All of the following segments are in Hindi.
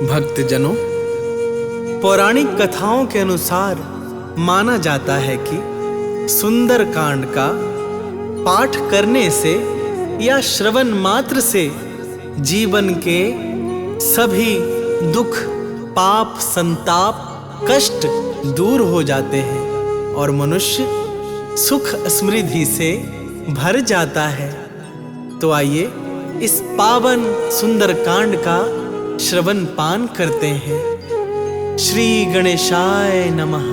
भक्तजनों, पौराणिक कथाओं के अनुसार माना जाता है कि सुंदर कांड का पाठ करने से या श्रवण मात्र से जीवन के सभी दुख, पाप, संताप, कष्ट दूर हो जाते हैं और मनुष्य सुख समृद्धि से भर जाता है। तो आइए इस पावन सुंदर कांड का श्रवण पान करते हैं। श्री गणेशाय नमः।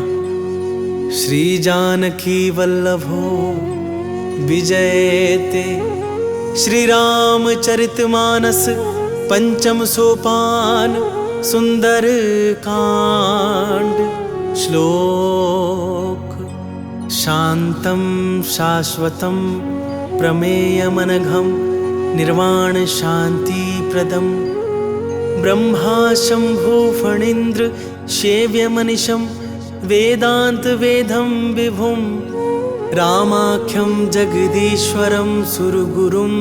श्री जानकी वल्लभो विजयते। श्री रामचरितमानस पंचम सोपान सुंदर कांड। श्लोक। शांतं शाश्वतं प्रमेयमनघं निर्वाण शांति प्रदम ब्रह्मा शंभो फणीन्द्र सेव्यमनिशं वेदांत वेदं विभुं रामाख्यं जगदीश्वरं सुरगुरुं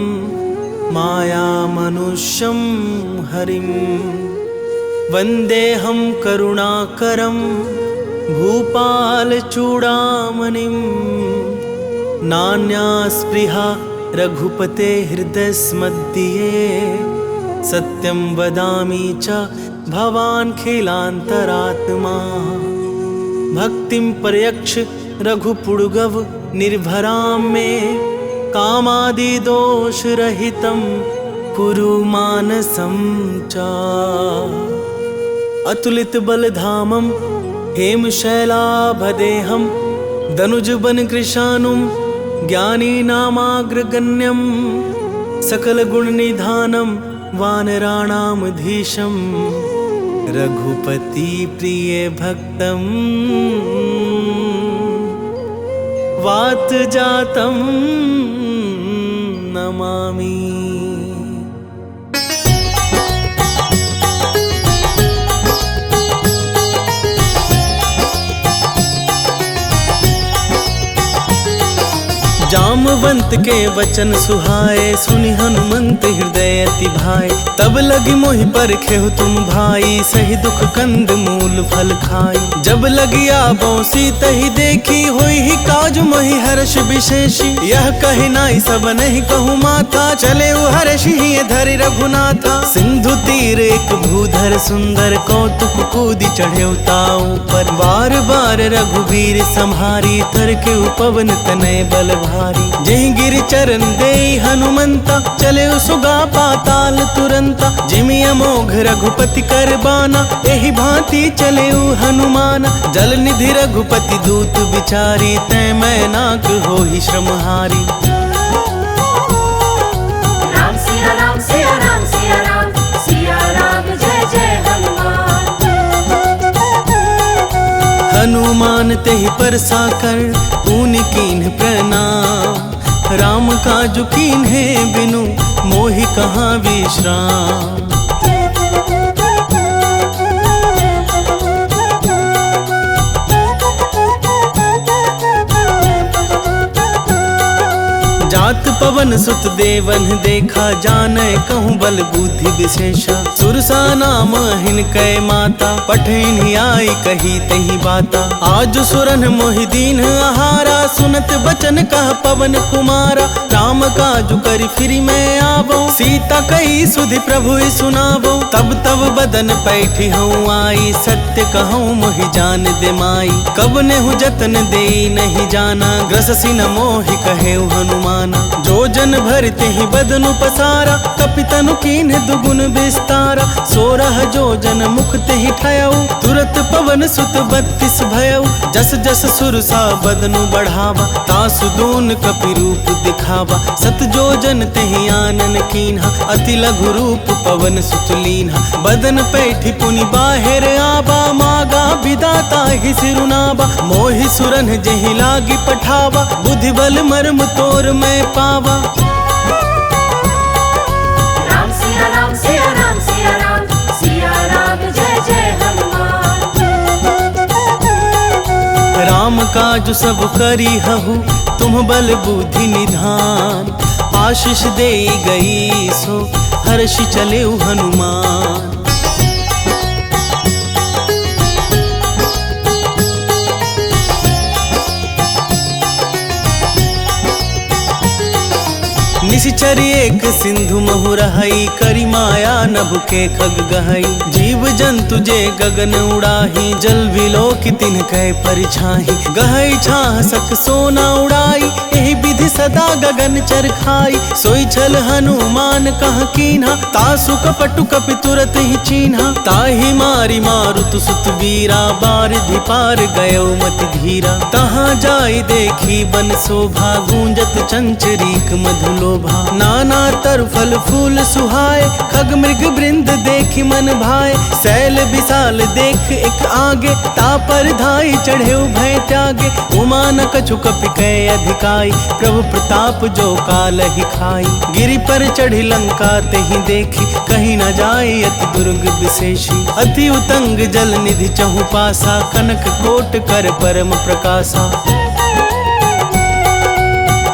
मायामनुष्यं हरिं वन्देऽहं करुणाकरं भूपालचूडामणिं नान्या स्पृहा रघुपते हृदयस्मध्ये सत्यं वदामि च भवान् खिलान्तरात्मा भक्तिं प्रयक्ष रघुपुङ्गव निर्भरां मे कामादिदोषरहितं कुरु मानसं च। अतुलितबलधामं हेमशैलाभदेहं दनुजवनकृशानुं ज्ञानीनामाग्रगण्यं सकलगुणनिधानं वानराणामधीशं रघुपति प्रिय भक्तं वातजातं नमामि। जामवंत के वचन सुहाए सुनि हनुमंत हृदय अति भाए तब लगी मोहि परखेहु तुम भाई सही दुख कंद मूल फल खाई जब लगी आबो सीतहि देखी होई ही काज मोहि हर्ष विशेषी यह कहि नाई सब नहीं कहूँ माथा चले हर्ष ही धरि रघुनाथा सिंधु तीर एक भूधर सुंदर कौतुक कूदी चढ़े ताऊ पर बार बार रघुवीर संहारी तर के पवन तनय बल भारी जही गिर चरण दे हनुमंता चले सुगा पाताल तुरंता जिमि अमोघ रघुपति कर बाना एहि भांति चले हनुमाना जल निधि रघुपति दूत बिचारी तै मैं नाक हो ही श्रमहारी। राम सिया राम सिया राम सिया राम सिया राम जय जय हनुमान। हनुमान तेहि परसा कर पुनि कीन्ह प्रणाम राम काज कीन्हे बिनु मोहि कहाँ विश्राम। जात पवन सुत देवन देखा जाने कहूँ बल बुद्धि विशेषा सुरसा नाम हिनकै माता पठेन आई कही तही बाता आज सुरन मोहि दीन आहारा सुनत बचन कह पवन कुमारा राम काजु करि फिरि मैं आवो सीता कही सुधि प्रभु सुनावो तब तब बदन पैठी हूँ आई सत्य कहूँ मोहि जान दे माई कब नेहु जतन दे नहीं जाना ग्रससी न मोहि कहे हनुमान जो जन भरते ही बदनु पसारा कपितनु कीन्ह दुगुन विस्तारा सोरह जो जन मुखते ही ठयऊ तुरत पवन सुत 32 भयऊ जस जस सुरसा बदनु बढ़ावा तासु दून कपि रूप दिखावा सत जो जन तेहि आनन कीन्हा अति लघु रूप पवन सुत लीन्हा बदन पैठी पुनि बाहिर आबा मागा विदाता ही सिरुनाबा मोहि सुरन जहि लागी पठावा बुद्धि बल मर्म तोर मैं पावा। राम सिया राम सिया राम सिया राम सिया राम जय जय हनुमान। राम काज सब करी हहु तुम बल बुद्धि निधान आशीष दे गई सो हर्षि चले हनुमान। निशिचर एक सिंधु महु रहई, करी माया नभ के खग गहई। जीव जंतु जे गगन उड़ाही, जल विलोक तिन कै परिछाही। गहई छाह सक सोना उड़ाई, एहि विधि सदा गगन चर खाई। सोई छल हनुमान कह कीन्हा, तासु कपटु कपि तुरत ही चीन्हा। ताहि मारी मारुत सुत वीरा, बारिधि पार गयो मति धीरा। तहाँ जाई देखी बन शोभा, गूंजत चंचरीक मधुलोभा। नाना तर फल फूल सुहाए, खग मृग वृंद देखी मन भाए। शैल विशाल देख एक आगे, तापर धाई चढ़े भय त्यागे। उमा न कछु कपि कै अधिकाई, प्रभु प्रताप जो काल ही खाई। गिरि पर चढ़ी लंका तेहि देखी, कहीं न जाई अति दुर्ग विशेषी। अति उतंग जल निधि चहु पासा, कनक कोट कर परम प्रकाशा।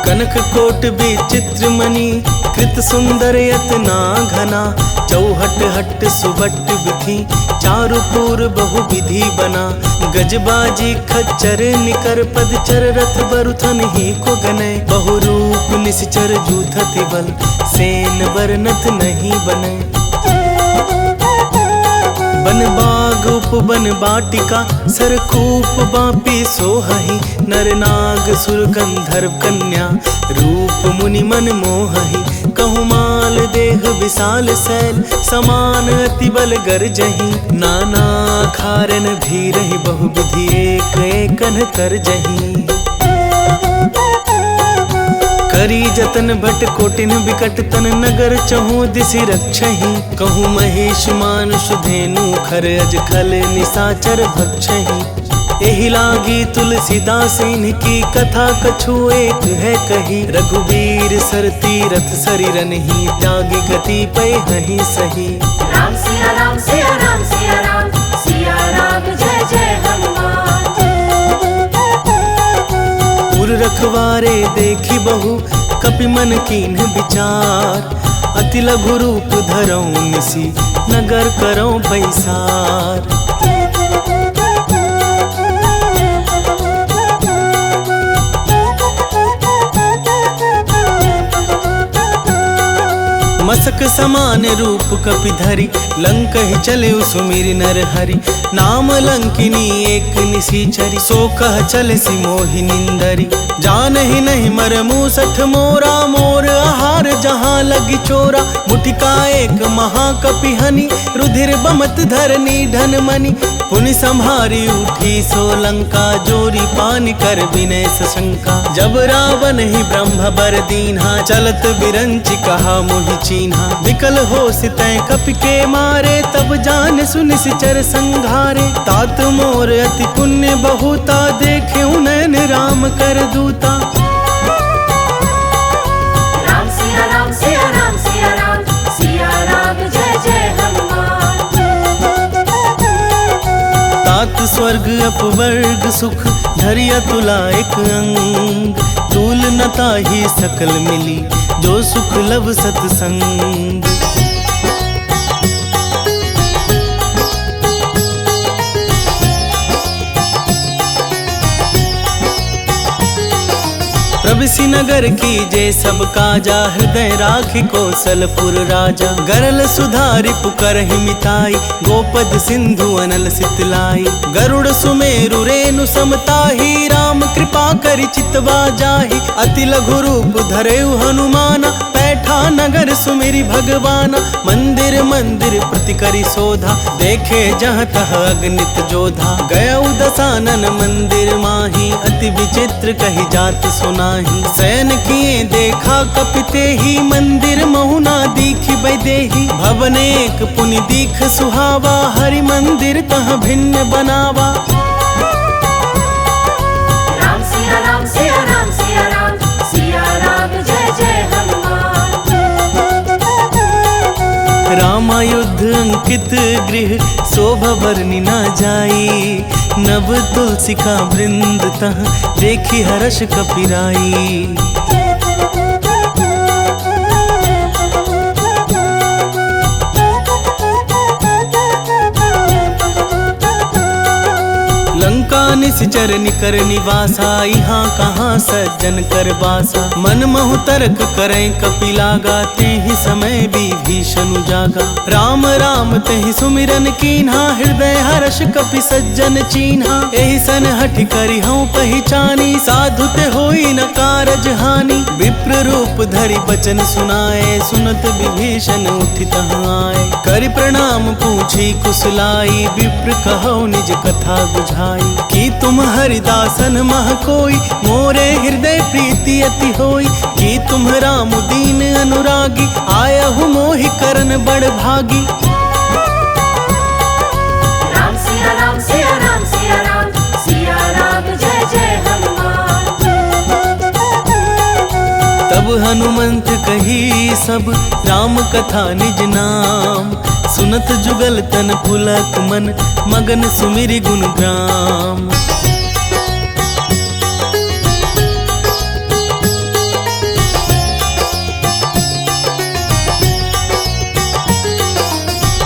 कनक कोट विचित्र मणि, कृत सुंदर यतना घना। चौहट हट सुबट विधि, चारु पूर बहु विधि बना। गजबाजी खच्चर निकर पदचर, रथ बरुथन ही को गनय। बहु रूप निश्चर जूथति बल, सेन बरनत नहीं बने। बन बाग उपवन बाटिका, सरकूप बापी सोहहि। नर नाग सुर गंधर्व कन्या, रूप मुनि मन मोहहि। कहु माल देह विशाल शैल, समान अति बल गरजहि। नाना खारन भीरहि, बहु विधि एक एकन करजहि। करी जतन भट कोटिन बिकट तन, नगर चहु दिसि रक्षहि। कहूँ महेश मानुष धेनु, खर अज खल निशाचर भक्षहि। एहि लागी तुलसीदास इनकी, कथा कछु एक है कही। रघुबीर सर तीरथ सरिरन ही, त्यागी गति पै हहि सही। राम सिया राम सिया राम सिया राम, सिया राम जय जय हनुमान। पुर रखवारे देखी बहु, कपि मन कीन्ह विचार। अति लघु रूप धरऊं निसी, नगर करऊं पैसार। मसक समान रूप कपि धरि, लंक ही चले सुमिरि नर हरि। नाम लंकिनी एक निशिचरी, सो कह चले सि मोहि निंदरी। जान ही नहीं मर मूसठ मोरा, मोर आहार जहाँ लगी चोरा। मुठिका एक महाकपि हनि, रुधिर बमत धरनी धन मनि। पुनि संहारी उठी सो लंका, जोरी पानी कर विनय सशंका। जब रावण ही ब्रह्म बर दीन्हा, चलत बिरंचि कहा मोहि चीन्हा। विकल हो सितै कपि के मारे, तब जान सुनि सिचर संघारे। तात मोर अति पुण्य बहुता, देखे नयन राम कर दूता। राम सिया राम सिया राम सिया राम, सिया राम जय जय हनुमान। तात स्वर्ग अपवर्ग सुख, धरिया तुला एक अंग। तूल न ताहि सकल मिली, जो सुख लब सतसंग। प्रभिसि नगर की जय सब काजा, हृदय राखि कौशलपुर राजा। गरल सुधारि पुकरहि मिताई, गोपद सिंधु अनल सितलाई। गरुड़ सुमेरु रेणु समताही, राम कृपा करि चितवा जाहि। अति लघु रूप धरेउ हनुमाना, बैठा नगर सुमिरि भगवाना। मंदिर मंदिर प्रति करि शोधा, देखे जहाँ तह अगणित जोधा। गयउ दसानन मंदिर माही, अति विचित्र कही जात सुनाही। शयन किए देखा कपिते ही, मंदिर महुना दीखि बैदेही। भवन एक पुनि दीख सुहावा, हरि मंदिर तह भिन्न बनावा। राम सिया राम सिया राम सिया राम, सिया राम जय जय हनुमान। रामायुद्ध अंकित गृह, शोभा बरनि न जाई। नव तुलसिका वृंद तह, देखी हर्ष कपिराई। लंका निश्चर निकर निवासा, यहाँ कहाँ सज्जन कर बासा। मन महु तर्क करें कपि लागा, ते ही समय विभीषण जागा। राम राम ते ही सुमिरन कीन्हा, हृदय हर्ष कपि सज्जन चीन्हा। एहि सन हठि करि हऊँ पहिचानी, साधु ते होई न कारज हानि। विप्र रूप धरि बचन सुनाए, सुनत विभीषण उठि तहाँ आए। करि प्रणाम पूछी कुशलाई, विप्र कहौ निज कथा बुझाई। कि तुम हरिदासन मह कोई, मोरे हृदय प्रीति अति होई। कि तुम राम दीन अनुरागी, आयहु मोहि करन बड़ भागी। राम सिया राम सिया राम सिया राम, सिया राम जय जय हनुमान। तब हनुमंत कही सब, राम कथा निज नाम। सुनत जुगल तन पुलक मन, मगन सुमिरि गुण ग्राम।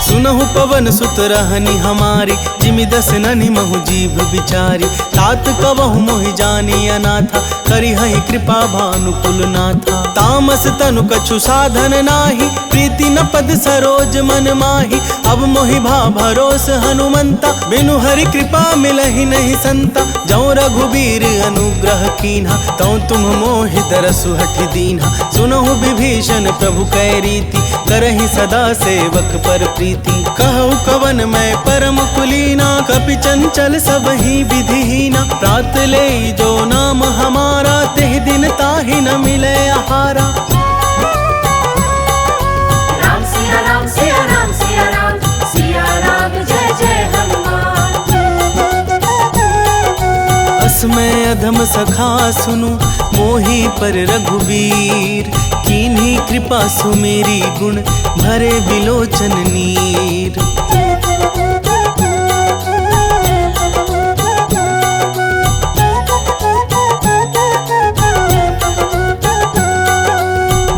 सुनहु पवन सुत रहनी हमारी, जिमि दस ननि महु जीभ बिचारी। तात कवहु मोहि जानी अनाथा, करिहहि कृपा भानुकुल नाथा। तामस तनु कछु साधन नाही, प्रीति न पद सरोज मन माही। अब मोहि भा भरोस हनुमंता, बिनु हरि कृपा मिलहि नहीं संता। जौ रघुबीर अनुग्रह कीन्हा, तौ तुम मोहि दरसु हठि दीन्हा। सुनहु विभीषण प्रभु कै रीति, करहि सदा सेवक पर प्रीति। कहु कवन मैं परम कुलीना, कपि चंचल सबहि विधिहीना। प्रात ले जो नाम हमारा, तेहि दिन ताहि न मिले आहारा। राम सिया राम सिया राम सिया राम, सिया राम जय जय हनुमान। असमय अधम सखा सुनु, मोहि पर रघुवीर। कीन्ही कृपा सुमेरी गुण, भरे बिलोचन नीर।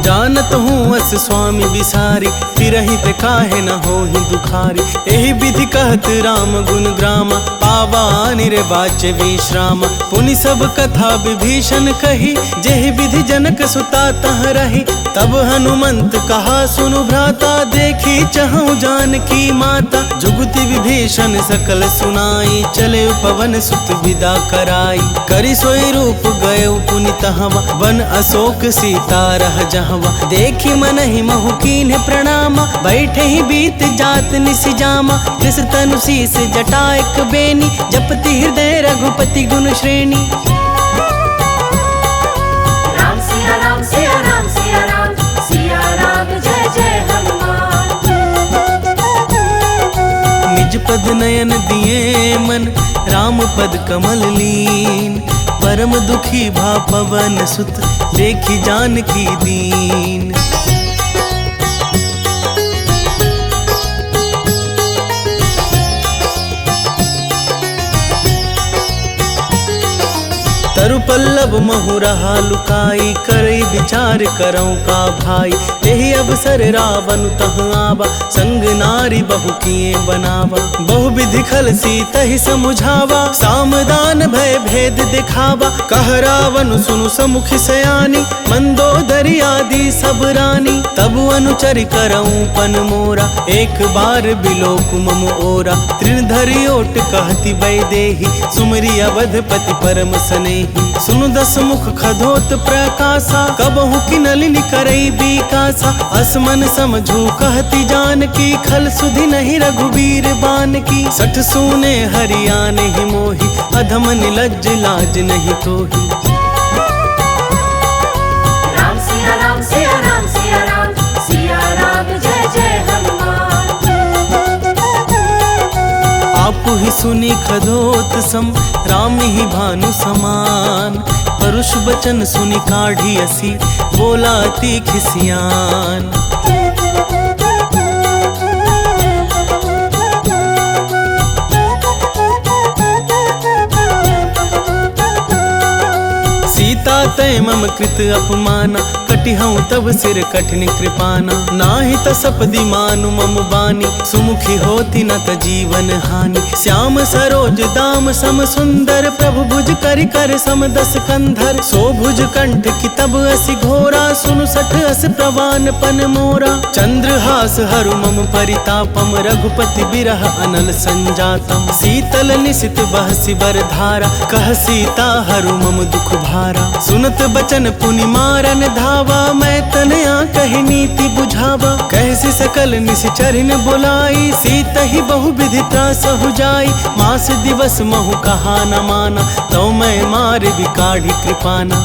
जानत हूँ अस स्वामी बिसारी, फिरहि ते काहे न होहि दुखारी। एहि विधि कहत राम गुण ग्रामा, पावा निर्वाच्य विश्राम। पुनि सब कथा विभीषण कही, जेहि विधि जनक सुता तह रही। तब हनुमंत कहा सुनु भ्राता, देखी चहु जानकी माता। जुगति विभीषण सकल सुनाई, चले पवन सुत विदा कराई। करि सोई रूप गए पुनि तहवा, वन अशोक सीता रह जहवा। देखी मन ही महु कीन्ह प्रणामा, बैठे ही बीत जात निसि जामा। कृष तनु शीस जटा एक बेनी, जपति हृदय रघुपति गुण श्रेणी। राम सिया राम सिया राम सिया राम, सिया राम जय जय हनुमान। निज पद नयन दिए मन, राम पद कमल लीन। परम दुखी भा पवन सुत, देखी जानकी दीन। तरु पल्लव महु रहा लुकाई, करई विचार करऊं का भाई। यही अवसर रावण तह आवा, संग नारी बहु किए बनावा। बहु विधि खल सीत ही समुझावा, सामदान भय भेद दिखावा। कह रावण सुनु समुख सयानी, मंदोदरी आदि सब रानी। तब अनुचर करऊं पन मोरा, एक बार बिलोक मम ओरा। तृण धरि ओट कहती वैदेही, सुमरि अवधपति परम स्नेही। सुनु दस मुख खधोत प्रकाशा, कबहु की नलिनी करई बिकासा। असमन समझू कहती जानकी, खल सुधि नहीं रघुबीर बान की। सठ सूने हरियाण ही मोही, अधम निलज्ज लाज नहीं तोही। राम सिया राम सिया राम सिया राम, सिया राम जय जय हनुमान। आपु ही सुनी खदोत सम, राम ही भानु समान। परुष बचन सुनि काढ़ी असी, बोला अति खिसियान। सीता गए मम कृत अपमाना, कटिहऊँ तब सिर कठिन कृपाना। नाहि त सपदि मानु मम बानी, सुमुखी होती न त जीवन हानि। श्याम सरोज दाम सम सुंदर, प्रभु भुज करि कर सम दस कंधर। सो भुज कंठ की तब असि घोरा, सुनु सठ अस प्रवान पन मोरा। चंद्रहास हरु मम परितापम, रघुपति बिरह अनल संजातम। शीतल निशित बहसि बर धारा, कह सीता हरु मम दुख भारा। सुनत बचन पुनि मारन धावा, मैं तनया कहि नीति बुझावा। कहसि सकल निशिचरिन बुलाई, सीत ही बहु विधि त्रास हो जाई। मास दिवस महु कहा न माना, तो मैं मार बिकाढ़ी कृपाना।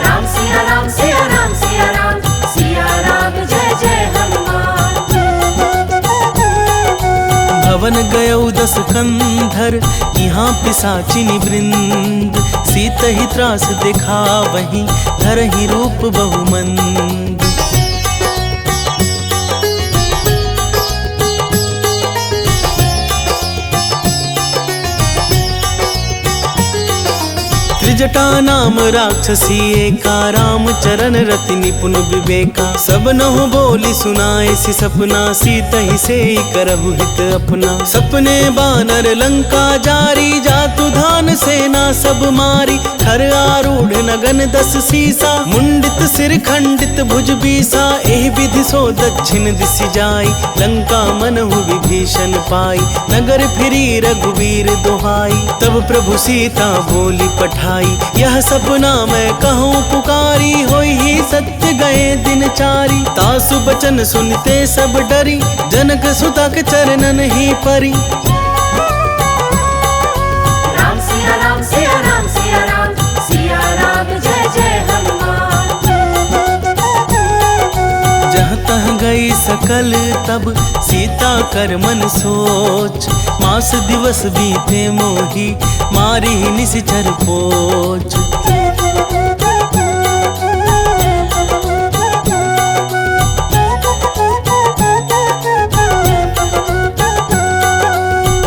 राम सिया राम सिया राम सिया राम, सिया राम जय जय हनुमान। भवन गयौ दस कंधर, यहाँ पिशाचिनी वृंद। सीत ही त्रास दिखावहीं, धरहि रूप बहुमंद। त्रिजटा नाम राक्षसी एका, राम चरण रति निपुण विवेका। सब नहुँ बोली सुनाए सि सपना, सीत ही से करहु हित अपना। सपने बानर लंका जारी, जातु धान सेना सब मारी। खर आरूढ़ नगन दस सीसा, मुंडित सिर खंडित भुज बीसा। एहि विधि सो दक्षिण दिशि जाई, लंका मनहु विभीषण पाई। नगर फिरी रघुवीर दोहाई, तब प्रभु सीता बोली पठाई। यह सपना मैं कहूँ पुकारी, होई ही सत्य गए दिन चारी। तासु बचन सुनते सब डरी, जनक सुता के चरणन ही परी। राम सिया राम सिया राम सिया राम, सिया राम जय जय हनुमान। जहाँ तह गई सकल तब सीता कर मन सोच। मास दिवस बीते मोही, मारी निशिचर पोच।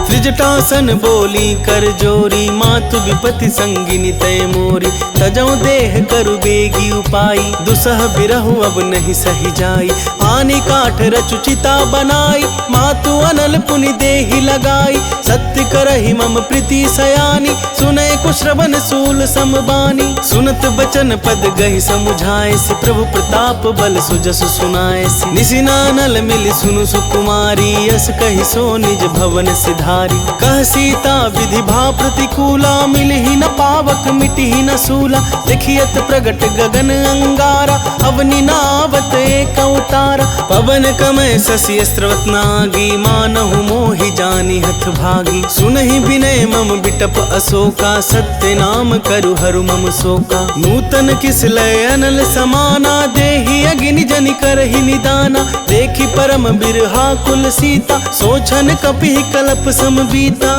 त्रिजटासन बोली कर जोरी, मातु विपति संगिनी तय मोरी। तजौ देह करु बेगी उपाई, दुसह बिरहु अब नहीं सही जाई। आनी काठ रचु चिता बनाई, मातु अनल पुनि देहि लगाई। सत्य करहि मम प्रीति सयानी, सुनै कुश्रवण सूल समबानी। सुनत बचन पद गहि समुझाए सि, प्रभु प्रताप बल सुजस सुनाए सि। निशिनानल मिलि सुनु सुकुमारी, यस कहि सो निज भवन सिधारी। कह सीता विधि भा प्रतिकूला, मिलहि न पावक मिटहि न सूला। देखियत प्रगट गगन अंगारा, अवनि नावत एक अवतारा। पवन कमय शशि अस्त्रवत नागी, मानहु मोहि जानि हठ भागी। सुनहि विनय मम बिटप अशोका, सत्य नाम करु हरु मम शोका। नूतन किस लय अनल समाना, देहि अगिनि जनि करहि निदाना। देखि परम बिरहा कुल सीता, सोचन कपिहि कलप सम बीता।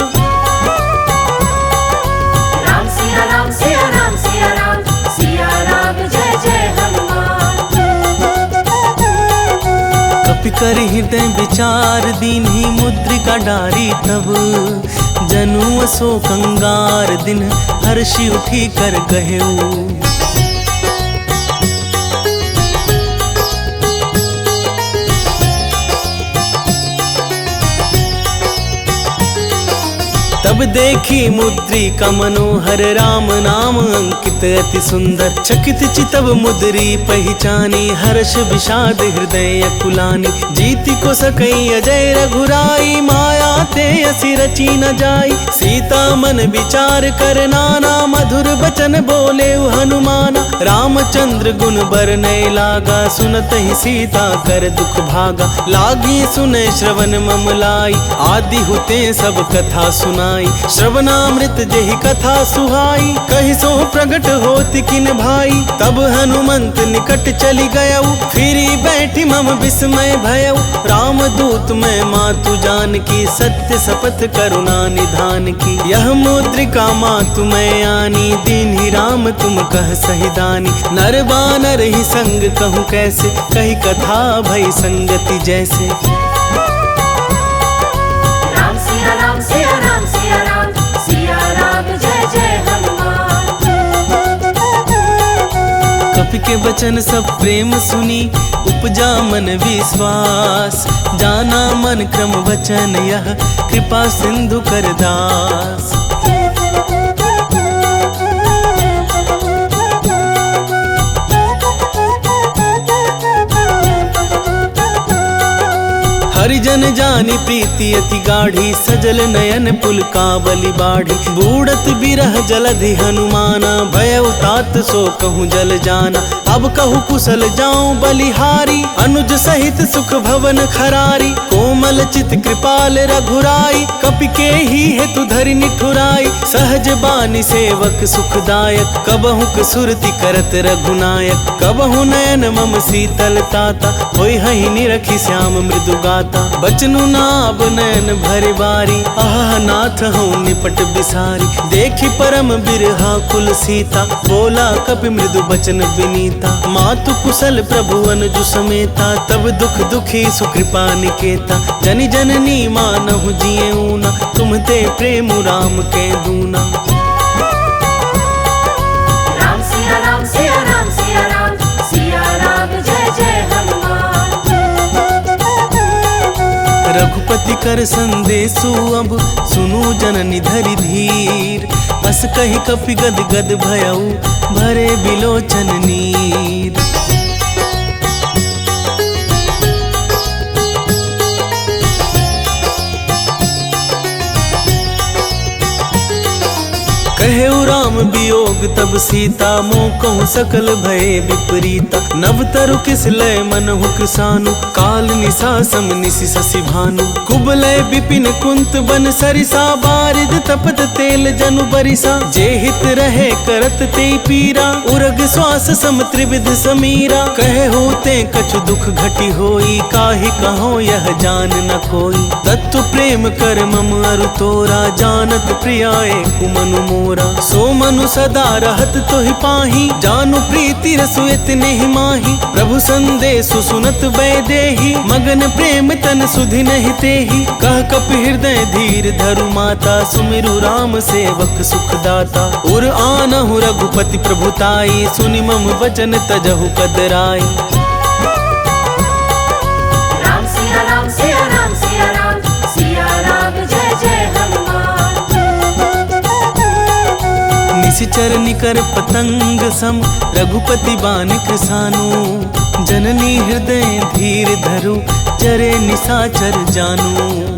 राम सिया राम सिया राम सिया राम, सिया राम जय जय हनुमान। कपि कर हृदय विचार, दीन्ही मुद्रिका डारी तब। जनु अशोक अंगार, दिन हर्षि उठी कर गहेऊ। तब देखी मुद्रिका मनोहर, राम नाम अंकित अति सुंदर। चकित चितव मुद्री पहचानी, हर्ष विषाद हृदय अकुलानी। जीति को सकई अजय रघुराई, माया ते असि रची न जाई। सीता मन विचार कर नाना, मधुर बचन बोले हनुमाना। रामचंद्र गुण बरनय लागा, सुनत ही सीता कर दुख भागा। लागी सुने श्रवण मम लाई, आदि हुते सब कथा सुनाई। श्रवणामृत जेहि कथा सुहाई, कहि सो प्रगट होति किन भाई। तब हनुमंत निकट चली गयऊ, फिरी बैठी मम विस्मय भयऊ। राम दूत मैं मातु जान की, सत्य शपथ करुणा निधान की। यह मुद्रिका मातु मैं आनी, दीन्ही राम तुम कह सहिदानी। नर बानर ही संग कहूँ कैसे, कही कथा भई संगति जैसे। राम सिया राम सिया राम सिया राम, सिया राम जय जय हनुमान। के बचन सब प्रेम सुनी, उपजा मन विश्वास। जाना मन क्रम वचन यह, कृपा सिंधु कर दास। हरिजन जानी प्रीति अति गाढ़ी, सजल नयन पुल काबली बाढ़ी। बूढ़त बिरह जलधि हनुमाना, भय तात सो कहूँ जल जाना। अब कहूँ कुशल जाऊं बलिहारी, अनुज सहित सुख भवन खरारी। कोमल चित कृपाल रघुराई, कपि के ही हेतु धरि निठुराई। सहज बानी सेवक सुखदायक, कबहुक सुरति करत रघुनायक। कबहु नयन मम शीतल ताता, होय हहि निरखि श्याम मृदु गाता। बचनु नाब नयन भरि बारी, आह नाथ हूँ निपट बिसारी। देखी परम बिरहा कुल सीता, बोला कपि मृदु बचन विनीता। मातु कुशल प्रभु अनुजु समेता, तब दुख दुखी सुकृपा निकेता। जनि जननी मानहु जिए ऊना, तुम ते प्रेम राम के दूना। राम सिया राम सिया राम सिया राम, सिया राम जय जय हनुमान। रघुपति कर संदेशु अब, सुनु जननी धरि धीर। अस कहि कपि गद गद भयउ, भरे बिलोचन नीर। कहेउ राम वियोग तब सीता, मोह कहूँ सकल भय विपरीता। नव तरु किस लय मनहु किसानु, काल निशा सम निशि शशि भानु। कुबलय विपिन कुंत बन सरिसा, बारिद तपत तेल जनु बरिसा। जे हित रहे करत ते पीरा, उरग श्वास सम त्रिविध समीरा। कहे होते कछु दुख घटी होई, काहि कहो यह जान न कोई। तत्व प्रेम कर मम अरु तोरा, जानत प्रियाए कुमनु मोरा। सो मनु सदा रहत तोहि पाही, जानु प्रीति रसु इतने ही माही। प्रभु संदेशु सुनत वैदेही, मगन प्रेम तन सुधि नहीं तेही। कह कपि हृदय धीर धरु माता, सुमिरु राम सेवक सुखदाता। उर आनहु रघुपति प्रभुताई, सुनि मम वचन तजहु कदराई। राम सिया राम सिया राम सिया राम, सिया राम जय जय हनुमान। निशिचर निकर पतंग सम, रघुपति बानिक सानु। जननी हृदय धीर धरु, चरे निशाचर जानु।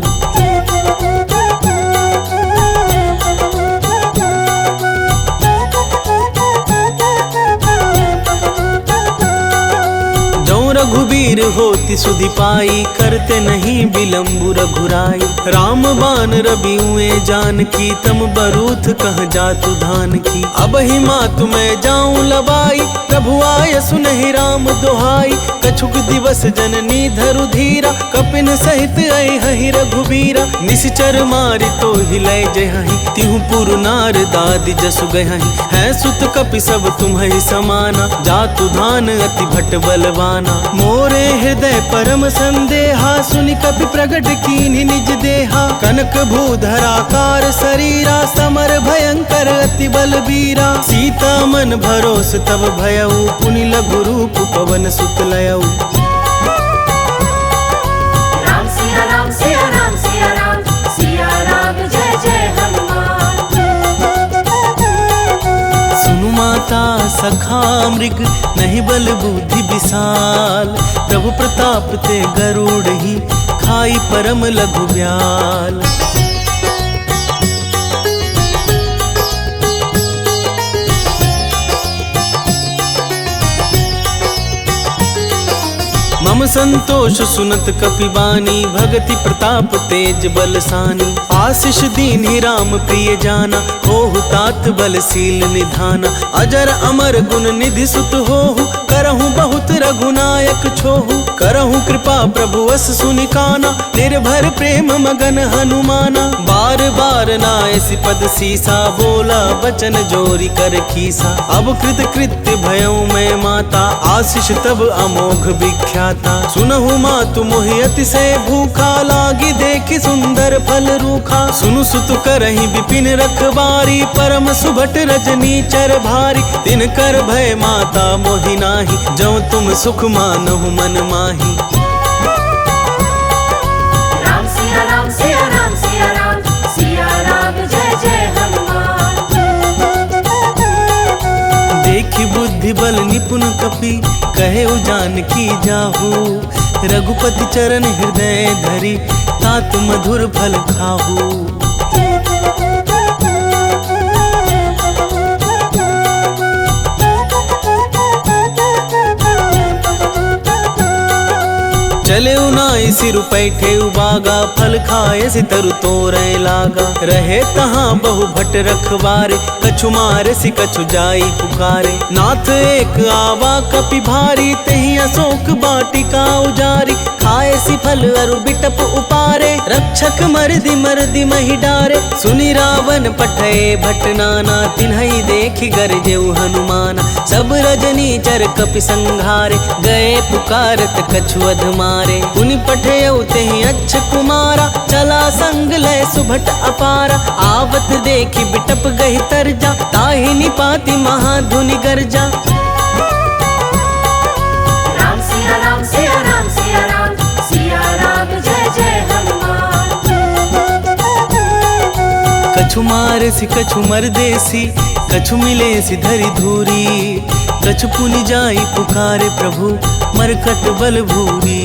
रघुबीर होति सुधि पाई, करते नहीं विलम्बु रघुराई। राम बान रबिउए जानकी, तम बरूथ कह जातु धान की। अब ही मातु मैं जाऊं लबाई, प्रभु आय सुनहि राम दोहाई। कछुक दिवस जननी धरु धीरा, कपिन सहित आई हहि रघुबीरा। निशिचर मारि तो हिलय जयहि, तिहु पुरु नार दादि जसु गयहि। है सुत कपि सब तुम्हि समाना, जातु धान अति भट बलवाना। मोरे हृदय परम संदेहा, सुनि कपि प्रगट कीन्हि निज देहा। कनक भूधराकार शरीरा, समर भयंकर अति बलबीरा। सीता मन भरोस तब भयउ, पुनि लघु रूप पवन सुत लयउ। राम सिया राम सिया राम सिया राम, सिया राम जय जय हनुमान। सुनु माता सखा मृग, नहीं बल बुद्धि विशाल। प्रभु प्रताप ते गरुड़ ही, खाई परम लघु ब्याल। मम संतोष सुनत कपि बानी, भगति प्रताप तेज बलसानी। आशीष दीन्हि राम प्रिय जाना, होहु तात बलशील निधाना। अजर अमर गुण निधि सुत होहु, करहूँ बहुत रघुनायक छोहू, करहूँ कृपा प्रभु अस सुनि काना, निर्भर प्रेम मगन हनुमाना। बार बार नायसि पद सीसा, बोला बचन जोरी कर खीसा। अब कृत कृत्य भयऊ मैं माता, आशीष तब अमोघ विख्याता। सुनहु मातु मोहि अतिशय भूखा, लागी देखि सुंदर फल रूखा। सुनु सुत करहि विपिन रखबारी, परम सुभट रजनी चर भारी। तिन कर भय माता मोहि नाही, जौ तुम सुख मानहु मन माही। राम सिया राम सिया राम सिया राम, सिया राम जय जय हनुमान। देखि बुद्धि बल निपुण कपि, कहे जानकी जाहू। रघुपति चरण हृदय धरि, तात मधुर फल खाहू। चले उनाई सिर पैठे उबागा, फल खाए सि तरु तोरय लागा। रहे तहाँ बहु भट रखबारे, कछु मारे सि कछु जाई पुकारे। नाथ एक आवा कपि भारी, तही अशोक बाटिका उजारी। खाए सि फल अरु बिटप उपारे, रक्षक मरदि महि डारे। सुनि रावण पठय भट नाना, तिन्हई देखि गरजेउ हनुमाना। सब रजनी चर कपि संघारे, गए पुकारत कछु अधमारे। पुनि पठयउ तेहि अच्छ कुमारा, चला संग लय सुभट अपारा। आवत देखि बिटप गहि तरजा, ताहि निपाति महाधुनि गर्जा। राम सिया राम सिया राम सिया राम, सिया राम जय जय हनुमान। कछु मारे सि कछु मरदेसी, कछु मिले सि धरि धूरी। कछु पुनि जाई पुकारे प्रभु, मरकट बल भूरी।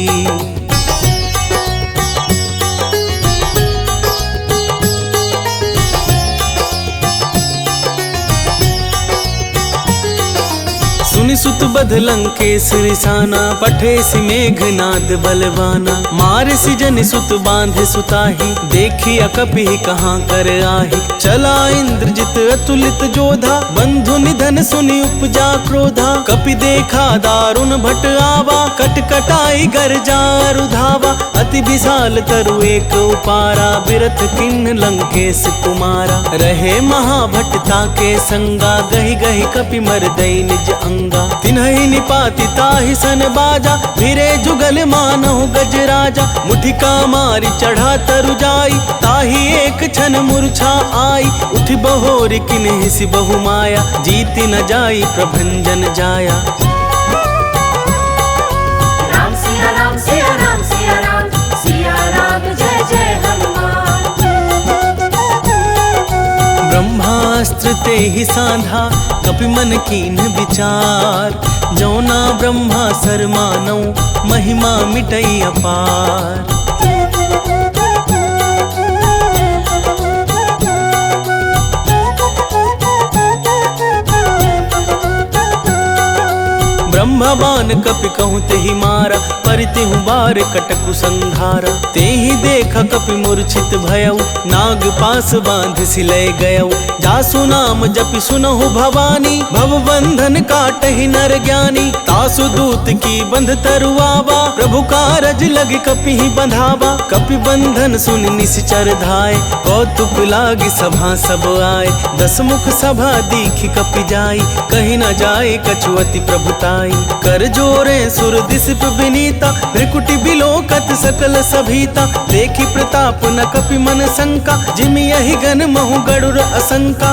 सुनि सुत बध लंकेश रिसाना, पठे सि मेघनाद बलवाना। मार सि जनि सुत बांधे सुताही, देखी अकपि कहाँ कर आही। चला इंद्रजित अतुलित जोधा, बंधु निधन सुनि उपजा क्रोधा। कपि देखा दारुण भट आवा, कट कटाई गर्जा रुधावा। अति विशाल तरु एक उपारा, बिरथ किन्न लंकेश कुमारा। रहे महाभटता के संगा, गहि गहि कपि मरदई निज अंगा। तिन्हहि निपाति ताहि सन बाजा, भिरे जुगल मानहु गजराजा। मुठिका मारी चढ़ा तरु जाई, ताहि एक छन मूर्छा आई। उठ बहोर किन्हि सि बहु माया, जीति न जाई प्रभंजन जाया। राम सिया राम सिया राम सिया राम, सिया राम जय जय हनुमान। ब्रह्मास्त्र तेहि साधा, कपि मन कीन विचार। जौना ब्रह्मा सर मानौ, महिमा मिटई अपार। ब्रह्मवान कपि कहूँ तेहि मारा, परितेहु बार कटकु संघारा। तेहि देख कपि मूर्छित भयउ, नाग पास बांध सिलय गयउ। जासु नाम जपि सुनहु भवानी, भव बंधन काटहि नर ज्ञानी। तासु दूत की बंध तरुआवा, प्रभु कारज लग कपि बंधावा। कपि बंधन सुनि निश्चर धाय, कौतुक लागी सभा सब आए। दस मुख सभा दीखि कपि जाई, कहीं न जाए कछु अति प्रभुताई। कर जोरे सुर दिसिप विनीता, भृकुटि बिलोकत सकल सभीता। देखि प्रताप न कपि मन शंका, जिमि यहि गन महु गरुड़ असंका।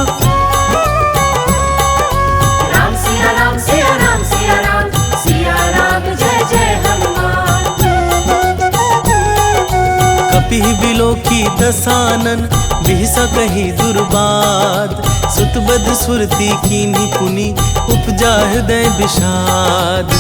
राम सिया राम सिया राम सिया राम, सिया राम जय जय हनुमान। कपि बिलोकी दसानन, बिहसा कही दुर्बाद। सुतबद सुरती कीन्ही पुनि, उपजा हृदय विषाद।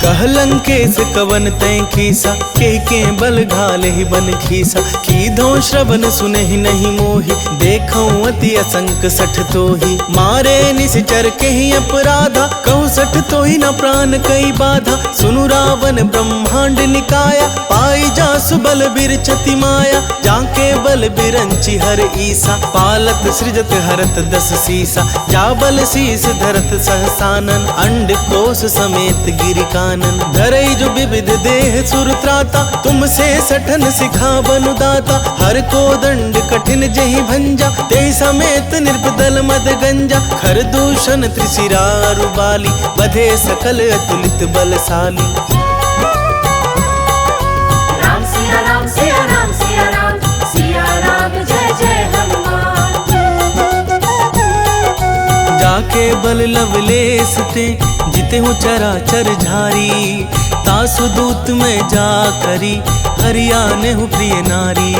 कहल लंकेश कवन तय खीसा के बल घाले ही बन खीसा कीधो श्रवण सुने ही नहीं मोही देखो अति असंक सठ तो ही मारे निश्चर के ही अपराधा कहूँ सठ तो ही न प्राण कई बाधा सुनु रावण ब्रह्मांड निकाया पाई जासु बल बिरचति माया जाके बल बिरंची हर ईसा पालत सृजत हरत दस सीसा जा बल शीस धरत सहसानन अंड कोश समेत गिरि कानन धरई जो विविध देह सुर त्राता तुमसे सठन सिखा बनु दाता हर को दंड कठिन जहि भंजा ते समेत निर्बदल मद गंजा खर दूषण त्रिशिरारु बाली बधे सकल अतुलित बलशाली। राम सिया राम सिया राम सिया राम सिया राम जय जय हनुमान। जाके बल लवलेस ते जिते हूँ चराचर झारी तासु दूत में जा करी हरियाने हूँ प्रिय नारी।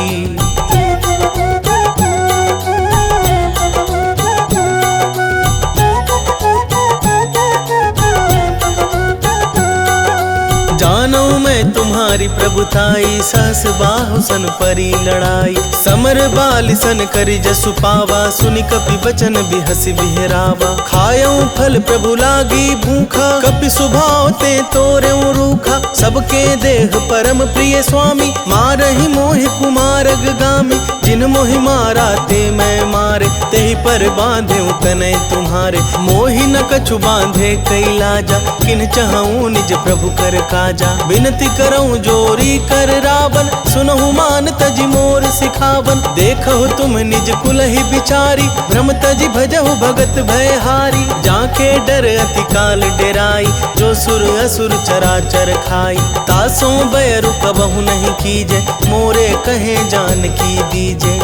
जानो मैं तुम्हारी प्रभुताई सहस बाहु सन परी लड़ाई समर बाल सन करी जसु पावा सुनि कपि बचन बिहसि बिहरावा खायऊ फल प्रभु लागी भूखा कपि सुभाव ते तोरेऊ रूखा सबके देह परम प्रिय स्वामी मारहि मोहि कुमारग गामी जिन मोहि मारा ते मैं मारे तेहि पर बांधे तनय तुम्हारे मोहि न कछु बांधे कई लाजा किन चहऊँ निज प्रभु कर काजा विनती करऊँ जोरी कर रावण सुनहु मान तजि मोर सिखावन देखहु तुम निज कुलहि बिचारी भ्रम तजि भजहु भगत भयहारी जाके डर अति काल डेराई जो सुर असुर चराचर खाई तासों बैरु कबहु नहीं कीजे मोरे कहे जान की दीजे।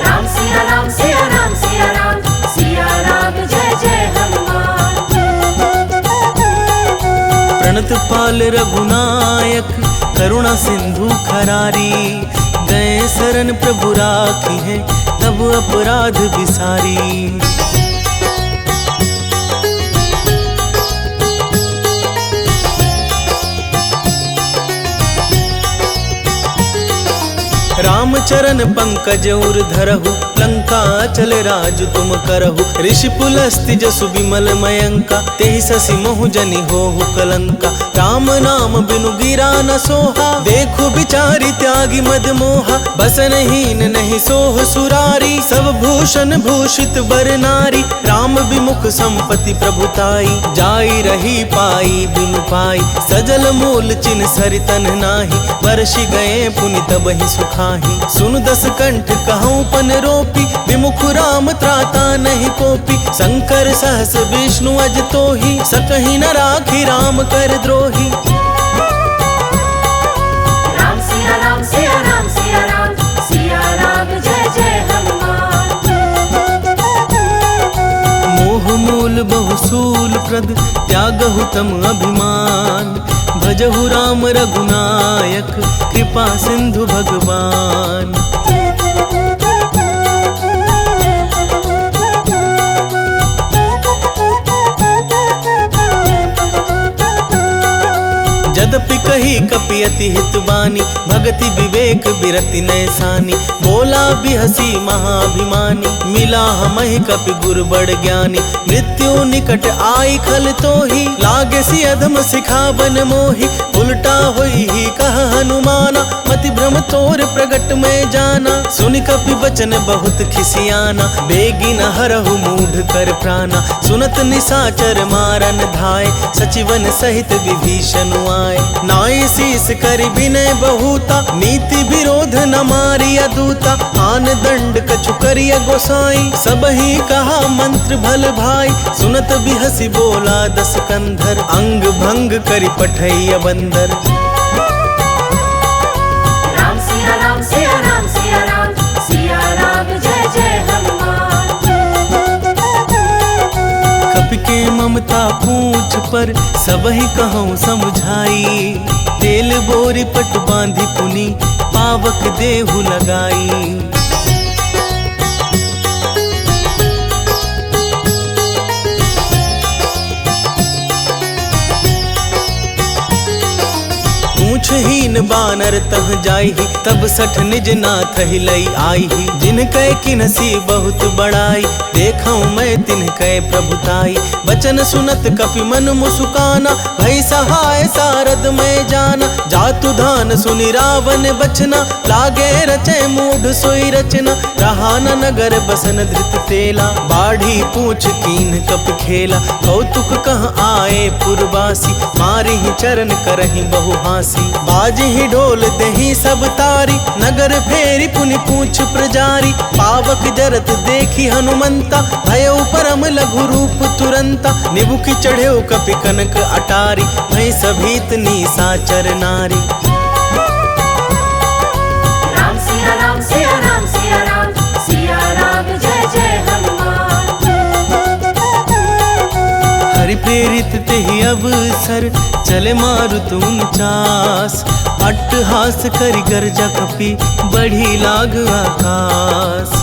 राम सिया राम सिया राम सिया राम सिया राम जय जय हनुमान। प्रणत पाल रघुनायक करुणा सिंधु खरारी गए शरण प्रभु राखी है तब अपराध बिसारी। राम चरण पंकज उर धरहु लंका चल राज तुम करहु ऋषि पुलस्ति जसु विमल मयंका तेहि ससि महु जनि होहु कलंका राम नाम बिनु गिरा न सोहा देखु बिचारी त्यागी मद मोहा बसनहीन नहीं सोह सुरारी सब भूषण भूषित बर नारी राम विमुख संपत्ति प्रभुताई जाई रही पाई बिनु पाई सजल मूल चिन सरितन नाही वर्षि गए पुनि तबहि सुखाही सुन दस कंठ कहूँ पन रोपी विमुख राम त्राता नहीं कोपी शंकर सहस विष्णु अज तो ही सकहि न राखी राम कर द्रोही। राम सिया राम सिया राम सिया राम सिया राम जय जय हनुमान। मोह मूल बहुसूल प्रद त्यागहु तम अभिमान भजहु राम रघुनायक कृपा सिंधु भगवान। जदपि कही कपि अति हित बानी भगति विवेक बिरति नैसानी बोला बिहसी महाभिमानी मिला हमहि कपि गुर बड़ ज्ञानी मृत्यु निकट आई खल तो ही लागे सी अधम सिखावन मोही उल्टा होई ही कह हनुमाना मति भ्रम तोर प्रगट में जाना सुनि कपि बचन बहुत खिसियाना बेगी न हरहु मूढ़ कर प्राणा सुनत निसाचर मारन धाय सचिवन सहित विभीषण आए नाई शीस कर विनय बहुता नीति विरोध न मारिया दूता आन दंड कछु करिया गोसाई सब ही कहा मंत्र भल भाई सुनत बिहसी बोला दस कंधर अंग भंग करि पठैया बंदर। राम सिया राम सिया राम सिया राम सिया राम जय जय हनुमान। कपि के ममता पूछ पर सबहि कहूँ समझाई तेल बोरी पट बांधी पुनि पावक देहु लगाई। कुशहीन बानर तह जाई, तब सठ निज नाथ हिलई आई। जिनकै किनसी बहुत बड़ाई, देखऊं मैं तिनकै प्रभुताई। बचन सुनत कपि मन मुसुकाना, भई सहाय सारद में जाना। जातु धान सुनि रावण बचना, लागे रचे मूढ़ सोई रचना। रहा न नगर बसन धृत तेला, बाढ़ी पूछ कीन कप खेला। कौतुक कह आए पुरवासी, मारी ही चरण करही बहु हासी। बाजही ढोल दही सब तारी, नगर फेरी पुनि पूछ प्रजारी। पावक जरत देखी हनुमंता, भयउ परम लघु रूप तुरंता। निबुकी चढ़ेउ कपि कनक अटारी, भई सभीत निशाचर नारी। राम सिया राम सिया राम सिया राम, सिया राम जय जय हनुमान। हरि प्रेरित तेहि अवसर, चले मारुत उनचास। अट्टहास करि गर्जा कपि, बढ़ी लाग आकाश।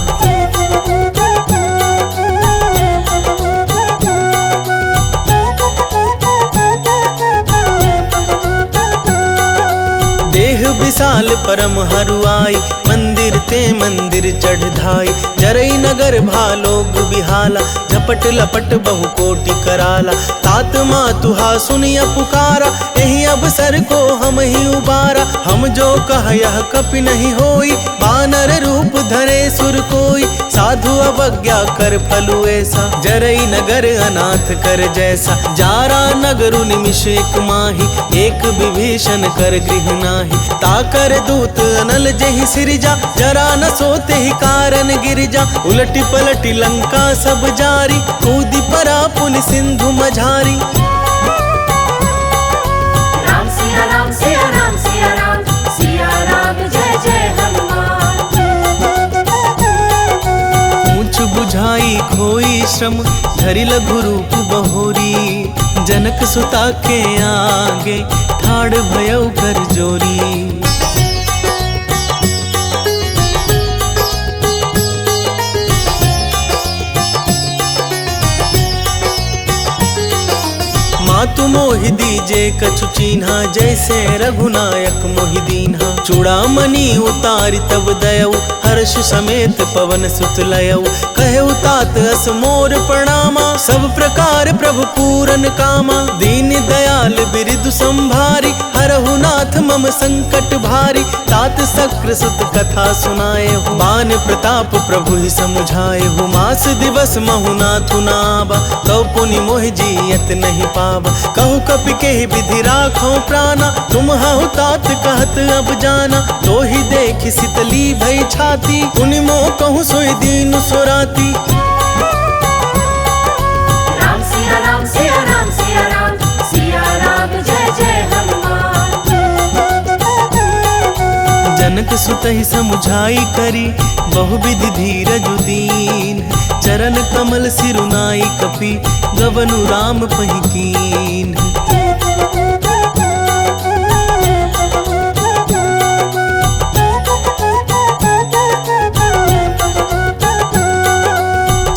देह विशाल परम हरुआई, मंदिर ते मंदिर चढ़ धाई। जरई नगर भालोग बिहाला, झपट लपट बहु कोटि कराला। तात मातुहा सुनिया पुकारा, यही अवसर को हम ही उबारा। हम जो कह यह कपि नहीं होई, बानर रूप धरे सुर कोई। साधु अवज्ञा कर फलु ऐसा, जरई नगर अनाथ कर जैसा। जारा नगरु निमिष एक माही, एक विभीषण कर गृह नाही। ताकर दूत अनल जहि सिरजा, जरा न सोते ही कारण गिरजा। उलटी पलटी लंका सब जारी, कूदी परा पुनि सिंधु मझारी। राम सिया राम सिया राम सिया राम, सिया राम जय जय हनुमान। ऊंच बुझाई खोई श्रम, धरि लघु रूप बहोरी। जनक सुता के आगे, ठाड़ भयउ कर जोरी। मातु मोहि दीजे कछु चीन्हा, जैसे रघुनायक मोहि दीन्हा। चूड़ामणि उतारि तब दयऊ, हर्ष समेत पवन सुत लयऊ। कहऊ तात अस मोर प्रणामा, सब प्रकार प्रभु पूरन कामा। दीन दयाल बिरदु संभारी, हरहु नाथ मम संकट भारी। तात सक्र सुत कथा सुनाए हो, बान प्रताप प्रभु ही समुझाए हो। मास दिवस महु नाथु नाबा, कौ पुनि मोहि जियत नहीं पावा। कहु कपि के विधि राखो प्राणा, तुम हु तात कहत अब जाना। तो ही देखि शीतली भई छाती, पुनि मोह कहूँ सोई दीन सोराती। राम सिया राम सिया राम सिया राम, सिया राम जय जय हनुमान। जनक सुतहि समुझाई करी, बहुविधि धीरजु दीन। चरण कमल सिरुनाई कपि, गवनु राम पहि कीन।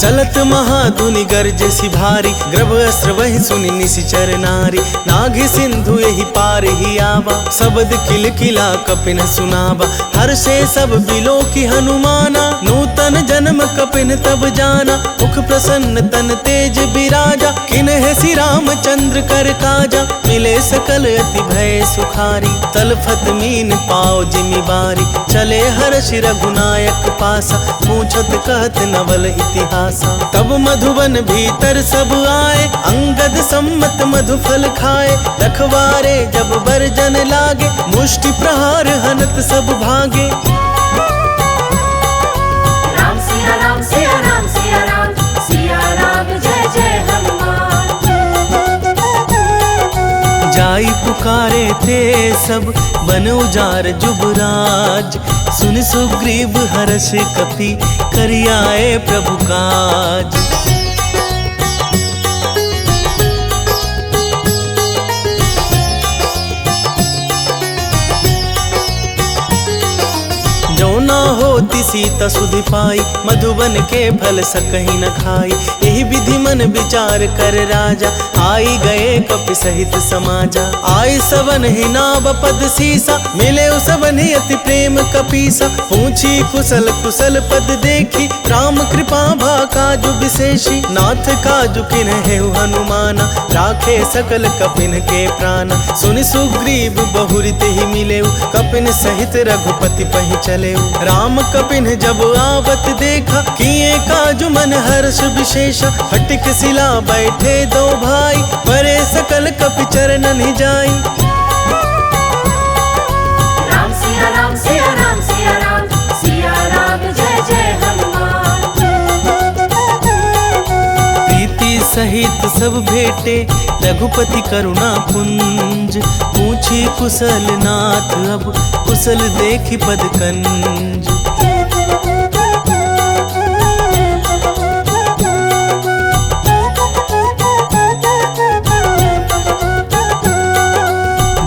चलत महाधुनि गर्जसि भारी, ग्रभ अस्त्र वहि सुनि निशिचर नारी। नाघि सिंधु यही पार ही आवा, शब्द किल किला कपिन सुनावा। हर्षे सब बिलो की हनुमाना, नूतन जन्म कपिन तब जाना। मुख प्रसन्न तन तेज बिराजा, किन्हे श्री रामचंद्र कर काजा। मिले सकल अति भय सुखारी, तलफत मीन पाओ जिमि बारी। चले हर्षि रघुनायक पासा, पूछत कहत नवल इतिहासा। तब मधुवन भीतर सब आए, अंगद सम्मत मधु फल खाए। रखवारे जब बरजन लागे, मुष्टि प्रहार हनत सब भागे। राम सिया राम सिया राम सिया राम, सिया राम जय जय हनुमान। जाई पुकारे ते सब, बन उजार जुबराज। सुन सुग्रीव हर्ष कपि, करियाए प्रभु काज। जो ना होती सीता सुधि पाई, मधुबन के फल सकहीं न खाई। यही विधि मन विचार कर राजा, आई गए कपि सहित समाजा। आई सवन ही नाव पद सीसा, मिले सबन ही अति प्रेम कपीसा। पूछी कुशल कुशल पद देखी, राम कृपा भा काजु विशेषी। नाथ काजु किन्हे हनुमाना, राखे सकल कपिन के प्राण। सुनि सुग्रीव बहुरित ही मिले, कपिन सहित रघुपति पहि चले। राम कपिन जब आवत देखा, किए काजु मन हर्ष विशेष। फटिक शिला बैठे दो भाई, परे सकल कपि चरणन ही जाई। राम सिया राम सिया राम सिया राम, सिया राम जय जय हनुमान। प्रीति सहित सब भेटे, रघुपति करुणा पुंज। पूछी कुशल नाथ अब, कुशल देखी पद कंज।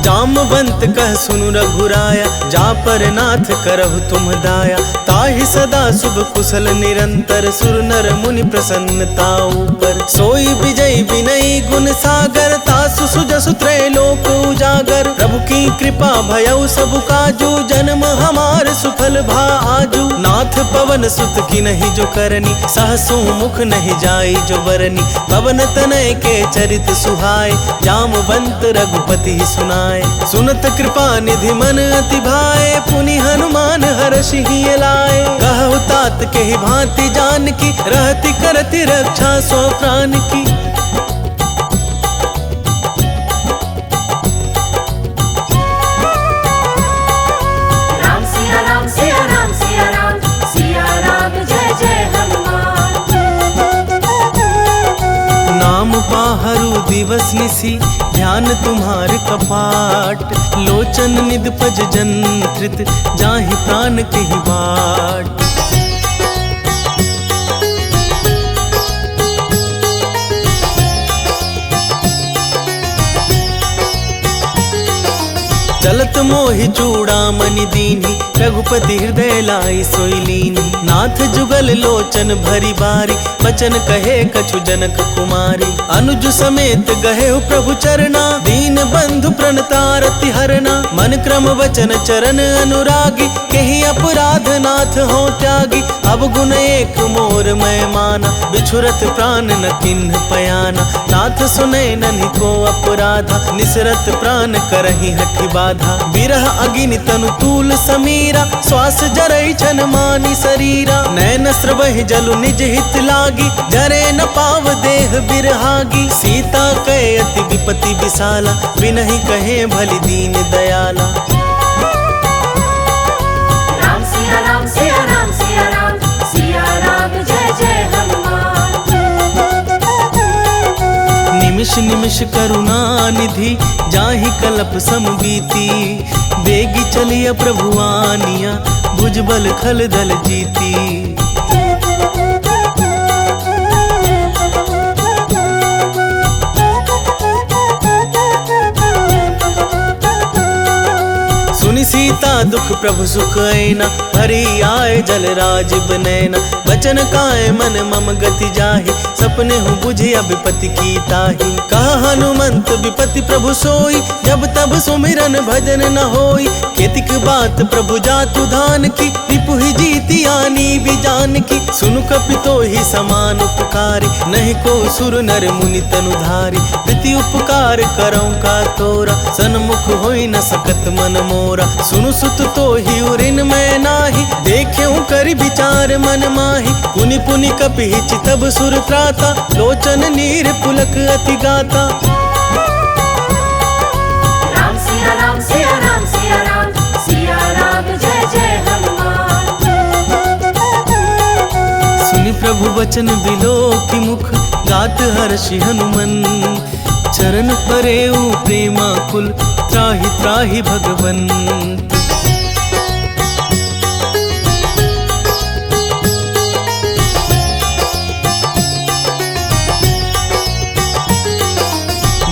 जामवंत कह सुनु रघुराया, जा पर नाथ करहु तुम दाया। ताहि सदा शुभ कुशल निरंतर, सुर नर मुनि प्रसन्नता ऊपर। सोई विजय विनयी गुण सागर, तासु सुजसु त्रैलोक उजागर। प्रभु की कृपा भयउ सब काजू, जन्म हमार सुफल भा आजू। नाथ पवन सुत की नहीं जो करनी, सहसु मुख नहीं जाई जो बरनी। पवन तनय के चरित सुहाय, जामवंत रघुपति सुनाय। सुनत कृपा निधि मन अति भाए, पुनि हनुमान हर्षि ही लाए। कहु तात के ही भांति जान की, रहति करति रक्षा सो प्राण की। राम सिया राम सिया राम सिया राम, सिया राम जय जय हनुमान। नाम पाहरु दिवस निसी, ध्यान तुम्हार कपाट। लोचन निध पज जंत्रित, जाहि प्राण के ही बाट। चलत मोहि चूड़ामणि दीन्ही, रघुपति हृदय लाई सोई लीन्ही। नाथ जुगल लोचन भरी बारी, बचन कहे कछु जनक कुमारी। अनुज समेत गहे प्रभु चरना, दीन बंधु प्रणतारति हरना। मन क्रम वचन चरण अनुरागी, केहि अपराध नाथ हो त्यागी। अब गुण एक मोर मैं माना, बिछुरत प्राण न किन्ह पयाना। नाथ सुनै नन्हि को अपराधा, निसरत प्राण करहि हठि बाधा। बिरह अगिनि तनु तूल समीरा, श्वास जरई छन मानी शरीरा। नैन स्रवहि जलु निज हित लागी, जरे न पाव देह बिरहागी। सीता कहे अति विपति विशाला, बिनहि कहे भली दीन दयाला। राम सिया राम सिया राम सिया राम, सिया राम जय जय हनुमान। निमिष निमिष करुणा निधि, जाहि कलप सम बीती। बेगी चलिया प्रभु आनिया, भुजबल खल दल जीती। सुनि सीता दुख प्रभु सुख ऐना, भरी आए जल राज बनैना। बचन काए मन मम गति जाहि, सपने हूँ बुझिया विपति की ताहि। कहा हनुमंत विपति प्रभु सोई, जब तब सुमिरन भजन न होई। केतिक बात प्रभु जातु धान की, रिपु ही जीती आनी भी जान की। सुनु कपि तो ही समान उपकारी, नहीं को सुर नर मुनि तनुधारी। प्रीति उपकार करऊं का तोरा, सन्मुख होई न सकत मन मोरा। सुनु सुत तो ही उरिन मैं नाही, देख्यूं कर विचार मन माही। पुनि पुनि कपि चितब सुर त्राता, लोचन नीर पुलक अति गाता। राम सिया राम सिया राम सिया राम, सिया राम जय जय हनुमान। सुनि प्रभु वचन बिलोकि मुख, गात हर्षि हनुमन। चरण परेऊ प्रेमाकुल, त्राहि त्राहि भगवंत।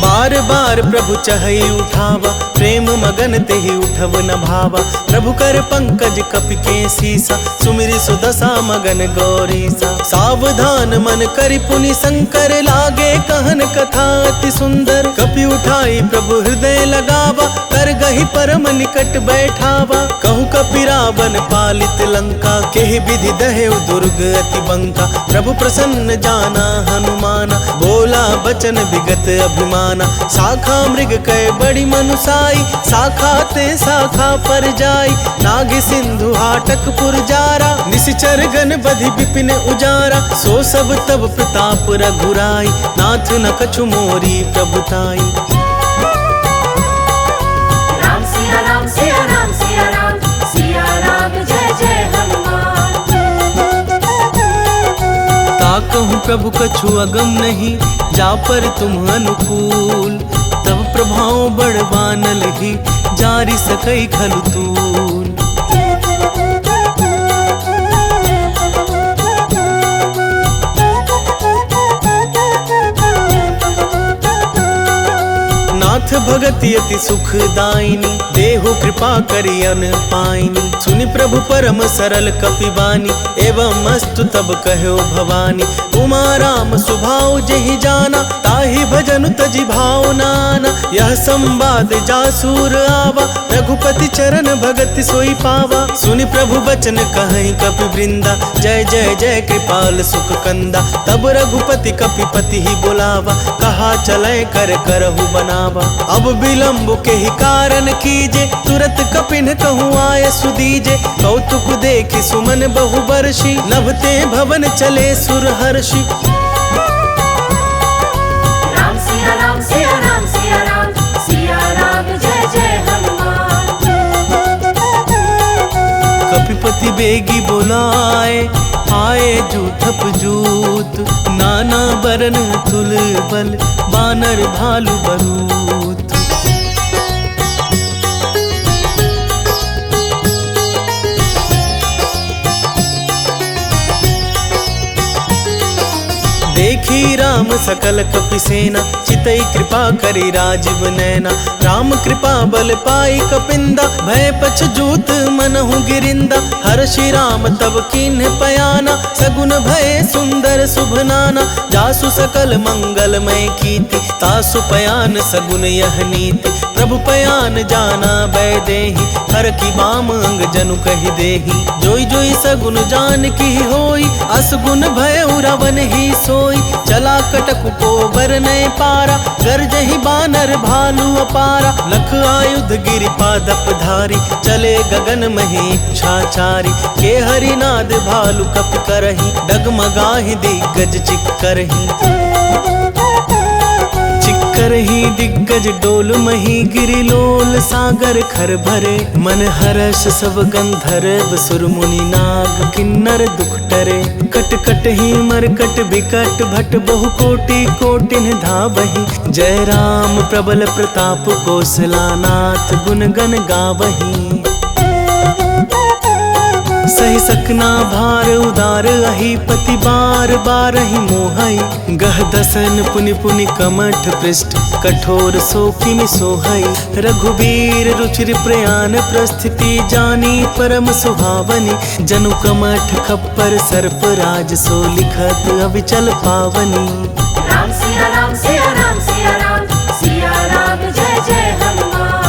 बार बार प्रभु चहई उठावा, प्रेम मगन तेहि उठब न भावा। प्रभु कर पंकज कपि के सीसा, सुमिरि सुदशा मगन गौरीसा। सावधान मन करि पुनि शंकर, लागे कहन कथा अति सुंदर। कपि उठाई प्रभु हृदय लगावा, कर गहि परम निकट बैठावा। कहु कपि रावण पालित लंका, केहि विधि दहेउ दुर्ग अति बंका। प्रभु प्रसन्न जाना हनुमाना, बोला बचन विगत अभिमाना। शाखा मृग कय बड़ी मनुसाई, शाखा ते शाखा पर जाई। नाग सिंधु हाटक पुरजारा, निशिचर गण बधि विपिन उजारा। सो सब तब प्रताप रघुराई, नाथ न कछु मोरी प्रभुताई। राम सिया राम सिया राम सिया राम, सिया राम जय जय हनुमान। ताकहु प्रभु कछु अगम नहीं, जा पर तुम अनुकूल। तब प्रभाव बड़वानल ही, जारि सकई खलु तूल। नाथ भगति अति सुखदायिनी, देहु कृपा करि अन पाइनी। सुनि प्रभु परम सरल कपि बानी, एवं अस्तु तब कहो भवानी। उमा राम सुभाव जेहि जाना, ताहि भजनु तजि भाव नाना। यह संवाद जासूर आवा, रघुपति चरण भगति सोई पावा। सुनि प्रभु बचन कहीं कपि वृंदा, जय जय जय कृपाल सुख कंदा। तब रघुपति कपिपति ही बोलावा, कहा चलै कर करहु बनावा। अब विलम्ब के ही कारण कीजे, तुरत कपिन कहूँ आय सुदीजे। कौतुक देखि सुमन बहु बरषि, नभते भवन चले सुर हर्षि। राम सिया राम सिया राम सिया राम, सिया राम जय जय हनुमान। कपिपति बेगी बोलाए, आए जूथप जूत। नाना बरन तुल बल, बानर भालु बरूत। देखी राम सकल कपि सेना, चितई कृपा करी राजीव नैना। राम कृपा बल पाई कपिंदा, भय पछ जूत मनहु गिरिंदा। हर्षि राम तब कीन्ह पयाना, सगुन भय सुंदर शुभ नाना। जासु सकल मंगलमय कीर्ति, तासु पयान सगुन यह नीति। प्रभु पयान जाना बै देहि, हर की बाम अंग जनु कहि देहि। जोई जोई सगुन जान की होई, असगुन भय रावण ही सोई। चला कटक को बरनय पारा, गरजहि बानर भालु अपारा। लख आयुध गिरि पादप धारी, चले गगन महि इच्छाचारी। के हरिनाद भालु कपि करहि, डगमगाहि दिग्गज चिक्करहि। चिक्करहि दिग्गज डोल मही, गिरिलोल सागर खर भरे। मन हर्ष सब गंधर्व सुर मुनि नाग, किन्नर दुख टरे। कट कट ही मरकट बिकट भट, बहु कोटि कोटिन धावहि। जय राम प्रबल प्रताप कौशलानाथ, गुण गण गावहि। सही सकना भार उदार अहि, पति बार बारहि मोहई। गह दसन पुनि पुनि कमठ पृष्ठ, कठोर सो किमि सोहई। रघुबीर रुचिर प्रयाण प्रस्थिति, जानी परम सुहावनी। जनु कमठ खप्पर सर्प राज, सो लिखत अविचल पावनी। राम सिया राम सिया राम सिया राम, सिया राम जय जय हनुमान।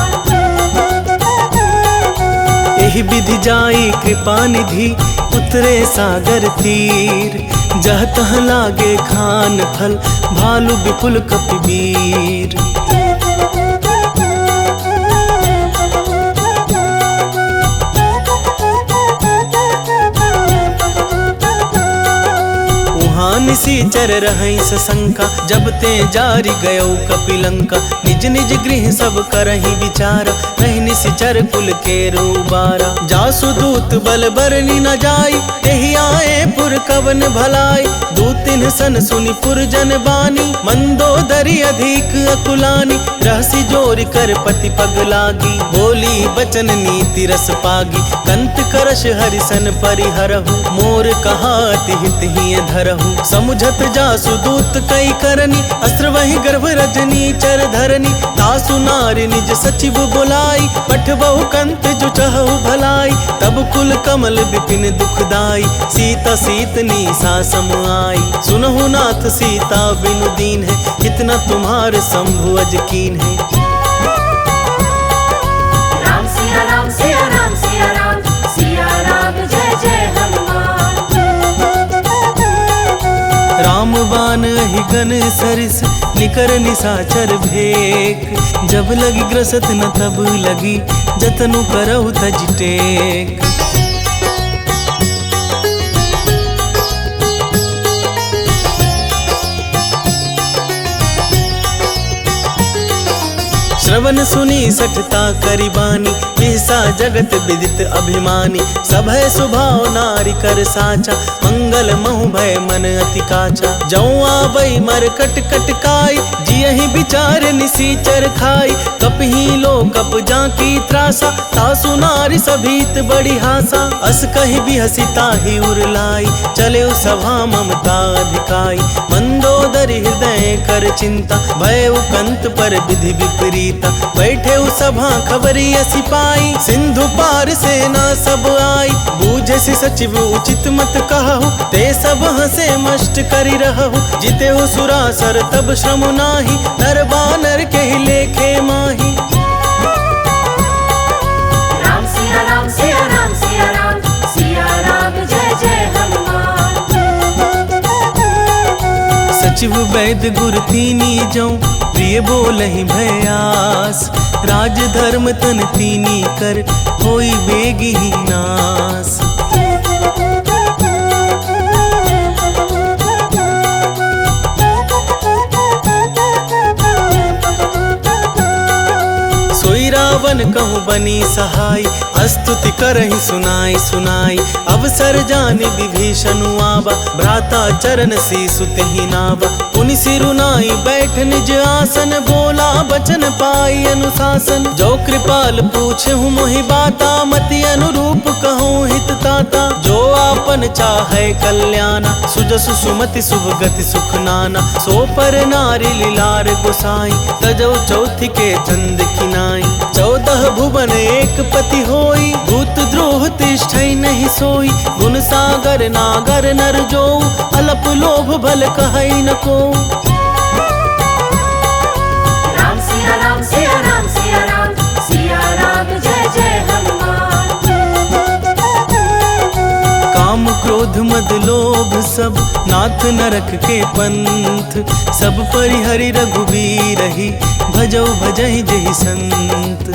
एहि विधि जाई कृपा निधि, उतरे सागर तीर। जह तह लागे खान फल, भालु विपुल कपिवीर। निशिचर रहई सशंका, जब ते जारि गयो कपिलंका। निज निज गृह सब करहि विचारा, रहि निशिचर कुल के रूबारा। जासु दूत बल बरनी न जाई, तेहि आए पुर कवन भलाई। दूतिन सन सुनि पुर जन बानी, मंदोदरी अधिक अकुलानी। रहसि जोरि कर पति पग लागी, बोली बचन नीति रस पागी। कंत करश हरिसन परिहरहु, मोर कहा अति हित ही धरहु। समुझत जासु दूत कई करनी, अस्त्र वही गर्भ रजनी चर धरनी। तासु नारी निज सचिव बुलाई, पठबहु कंत जो चहु भलाई। तब कुल कमल विपिन दुखदाई, सीता सीतनी सा सम आई। सुनहु नाथ सीता बिनु दीन है, कितना तुम्हार शंभु अज कीन है। राम सिया राम सिया राम सिया राम, सिया राम जय जय हनुमान। राम बान अहि गन सरिस, निकर निसाचर भेक। जब लगी ग्रसत न तब लगी, जतनु करहु तज टेक। श्रवण सुनी सठता करिबानी, विहसा जगत विदित अभिमानी। सभय सुभाव नारी कर साचा, मंगल महु भय मन अति काचा। जौ आवै मर कट कट काई, जियहि विचार निसीचर खाई। कपहि लो कप जाकी त्रासा, तासु नारी सभीत बड़ी हासा। अस कहि बिहसी ताहि उरलाई, चले सभा ममता अधिकाई। मंदोदरी हृदय कर चिंता, भय कंत पर विधि विपरीत। बैठे उ सभा खबरी असी पाई, सिंधु पार सेना सब आई। बूझे से सचिव उचित मत कहु, ते सब हंसे मष्ट करी रहु। जिते हो सुरासर तब श्रम नाही, नर बानर के ही लेखे माही। राम सिया राम सिया राम सिया राम, सिया राम जय जय हनुमान। सचिव वैद्य गुर तीनी जौ, प्रिय बोलहि भयास। राज धर्म तन तीनी कर, होई बेगी नास। सोई रावण कहूँ बनी सहाय, स्तुति करहि सुनाई सुनाई। अवसर जानि विभीषण आवा, भ्राता चरण सीसु तेहि नावा। पुनि सिरुनाई बैठ निज आसन, बोला बचन पाई अनुशासन। जो कृपाल पूछहु मोहि बाता, मति अनुरूप कहूँ हित ताता। जो आपन चाहे कल्याणा, सुजसु सुमति शुभ गति सुख नाना। सो पर नारी लीलार गोसाई, तजौ चौथी के चंद खिनाई। 14 भुवन एक पति होई, भूत द्रोह तिष्ठै नहीं सोई। गुण सागर नागर नर जो, अलप लोभ भल कहै न को। राम सिया राम सिया राम सिया राम, सिया राम जय जय हनुमान। काम क्रोध मद लोभ सब, नाथ नरक के पंथ। सब परिहरि रघुबीर ही, भजौ भजहि जहि संत।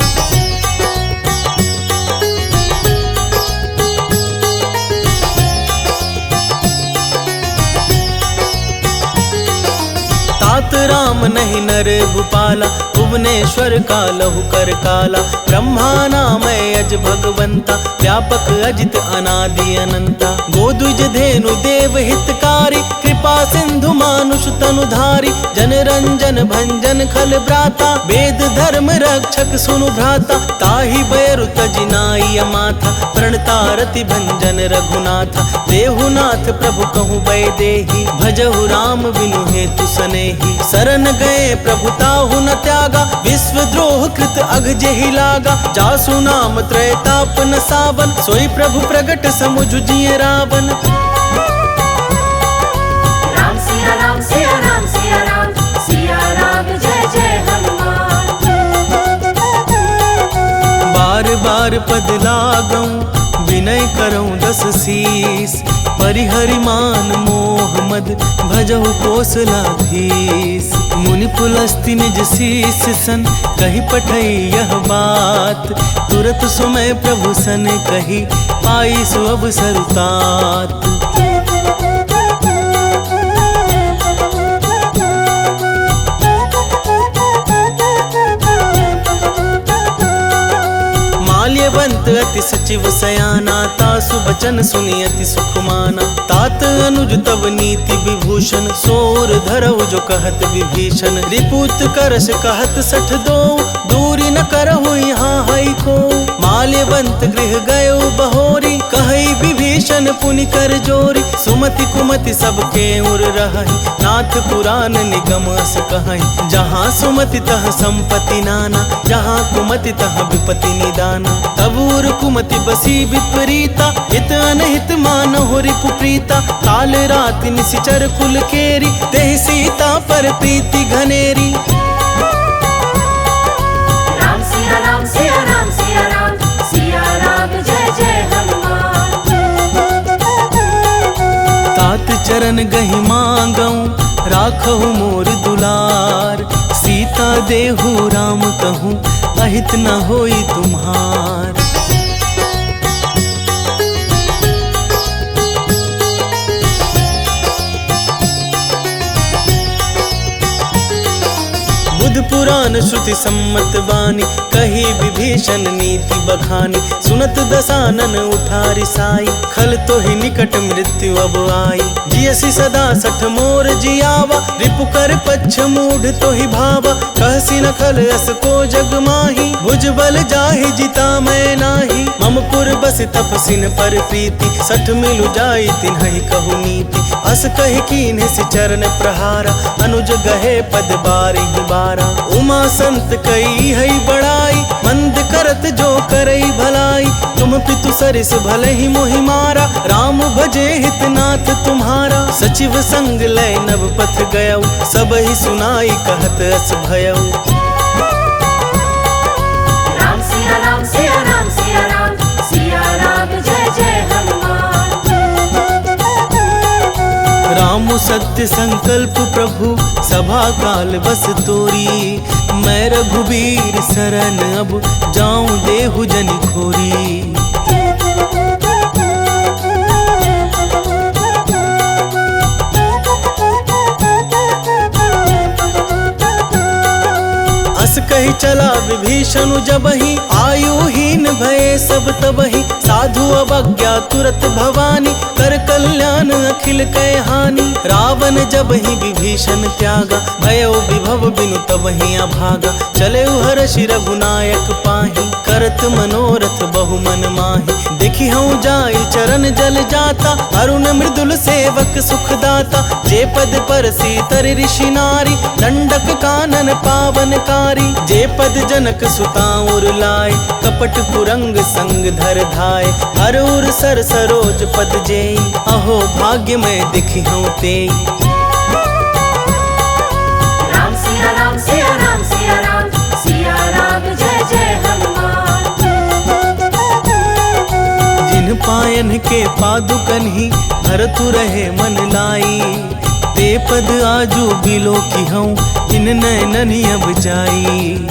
तात राम नहीं नर भूपाला, भुवनेश्वर का लहु कर काला। ब्रह्मा नामय अज भगवंता, व्यापक अजित अनादि अनंता। गोदुज धेनु देव हितकारी, कृपा सिंधु मानुष तनुधारी। जन रंजन भंजन खल भ्राता, वेद धर्म रक्षक सुनु भ्राता। ताहि बैरु तज नाई माथा, प्रणतारति भंजन रघुनाथा। देहुनाथ प्रभु कहूँ बैदेही, भजहु राम बिनु हेतु सनेही। शरण गए प्रभु ताहु न त्यागा, विश्वद्रोह कृत अघ जेहि लागा। जासु नाम त्रैताप न सावन, सोई प्रभु प्रगट समुझ जिय रावण। राम सिया राम सिया राम सिया राम, सिया राम जय जय हनुमान। बार बार पद लागऊं, विनय करऊं 10 शीस। परिहरि मान मोह मद, भजहु कौशलाधीश। मुनि पुलस्ति निज शीस सन, कही पठई यह बात। तुरत सुमय प्रभु सन कही, पाई सु अवसर तात। माल्यवंत अति सचिव सयाना, तासु बचन सुनि अति सुख माना। तात अनुज तब नीति विभूषण, सोर धरऊ जो कहत विभीषण। रिपुत करस कहत 62, दूरी न करहु यहाँ है को। माल्यवंत गृह गयो बहोरी, कहई विभीषण पुनि कर जोरी। सुमति कुमति सबके उर रहई, नाथ पुराण निगम अस कहई। जहाँ सुमति तह संपत्ति नाना, जहाँ कुमति तह विपत्ति निदाना। तब उर कुमति बसी विपरीता, हित अनहित मानहु रिपु प्रीता। काल राति निशिचर कुल केरी, तेहि सीता पर प्रीति घनेरी। राम सिया राम सिया राम सिया राम, सिया राम जय जय हनुमान। तात चरण गहि मांगऊं, राखहु मोर दुलार। सीता देहु राम कहूँ, अहित न होई तुम्हार। बुध पुराण श्रुति सम्मत वाणी, कही विभीषण नीति बखानी। सुनत दसानन उठारी साई, खल तो ही निकट मृत्यु अब आई। जियसि सदा सठ मोर जियावा, रिपु कर पच्छ मूढ़ तो ही भावा। कहसी न खल अस को जग माही, भुज बल जाहि जिता मैं नाही। मम पुर बस तपसिन पर प्रीति, सठ मिलु जाई तिन्हि कहु नीति। अस कहि कीन्हे सि चरण प्रहारा, अनुज गहे पद बारहि बारा। उमा संत कई है बड़ाई, मंद करत जो करई भलाई। तुम पितु सरिस भले ही मोहि मारा, राम भजे हितनाथ तुम्हारा। सचिव संग लय नभ पथ गयऊ, सब ही सुनाई कहत अस भयऊ। राम सिया राम सिया राम सिया राम, सिया राम जय जय हनुमान। राम सत्य संकल्प प्रभु, सभा काल बस तोरी। मैं रघुबीर शरण अब, जाऊं देहु जनि खोरी। अस कही चला विभीषण जबहि, आयुहीन भये सब तबहि। साधु अवज्ञा तुरत भवानी, कर कल्याण अखिल कै हानि। रावण जबहि विभीषण त्यागा, भयो विभव बिनु तबहि अभागा। चले हर्षि रघुनायक पाहि, करत मनोरथ बहु मन माहि। देखि हूँ जाई चरण जल जाता, अरुण मृदुल सेवक सुखदाता। जे पद पर सीतर ऋषि नारी, दंडक कानन पावनकारी। जे पद जनक सुताउर लाए, कपट कुरंग संग धर धाय। हर उर सर सरोज पद जेई, अहो भाग्य मैं दिखी हूँ तेई। राम सिया राम सिया राम सिया राम, सिया राम जय जय हनुमान। जिन पायन के पादुकन ही, भरतु रहे मन लाई। ते पद आजू बिलो की हूँ, इन नैनन अब जाई।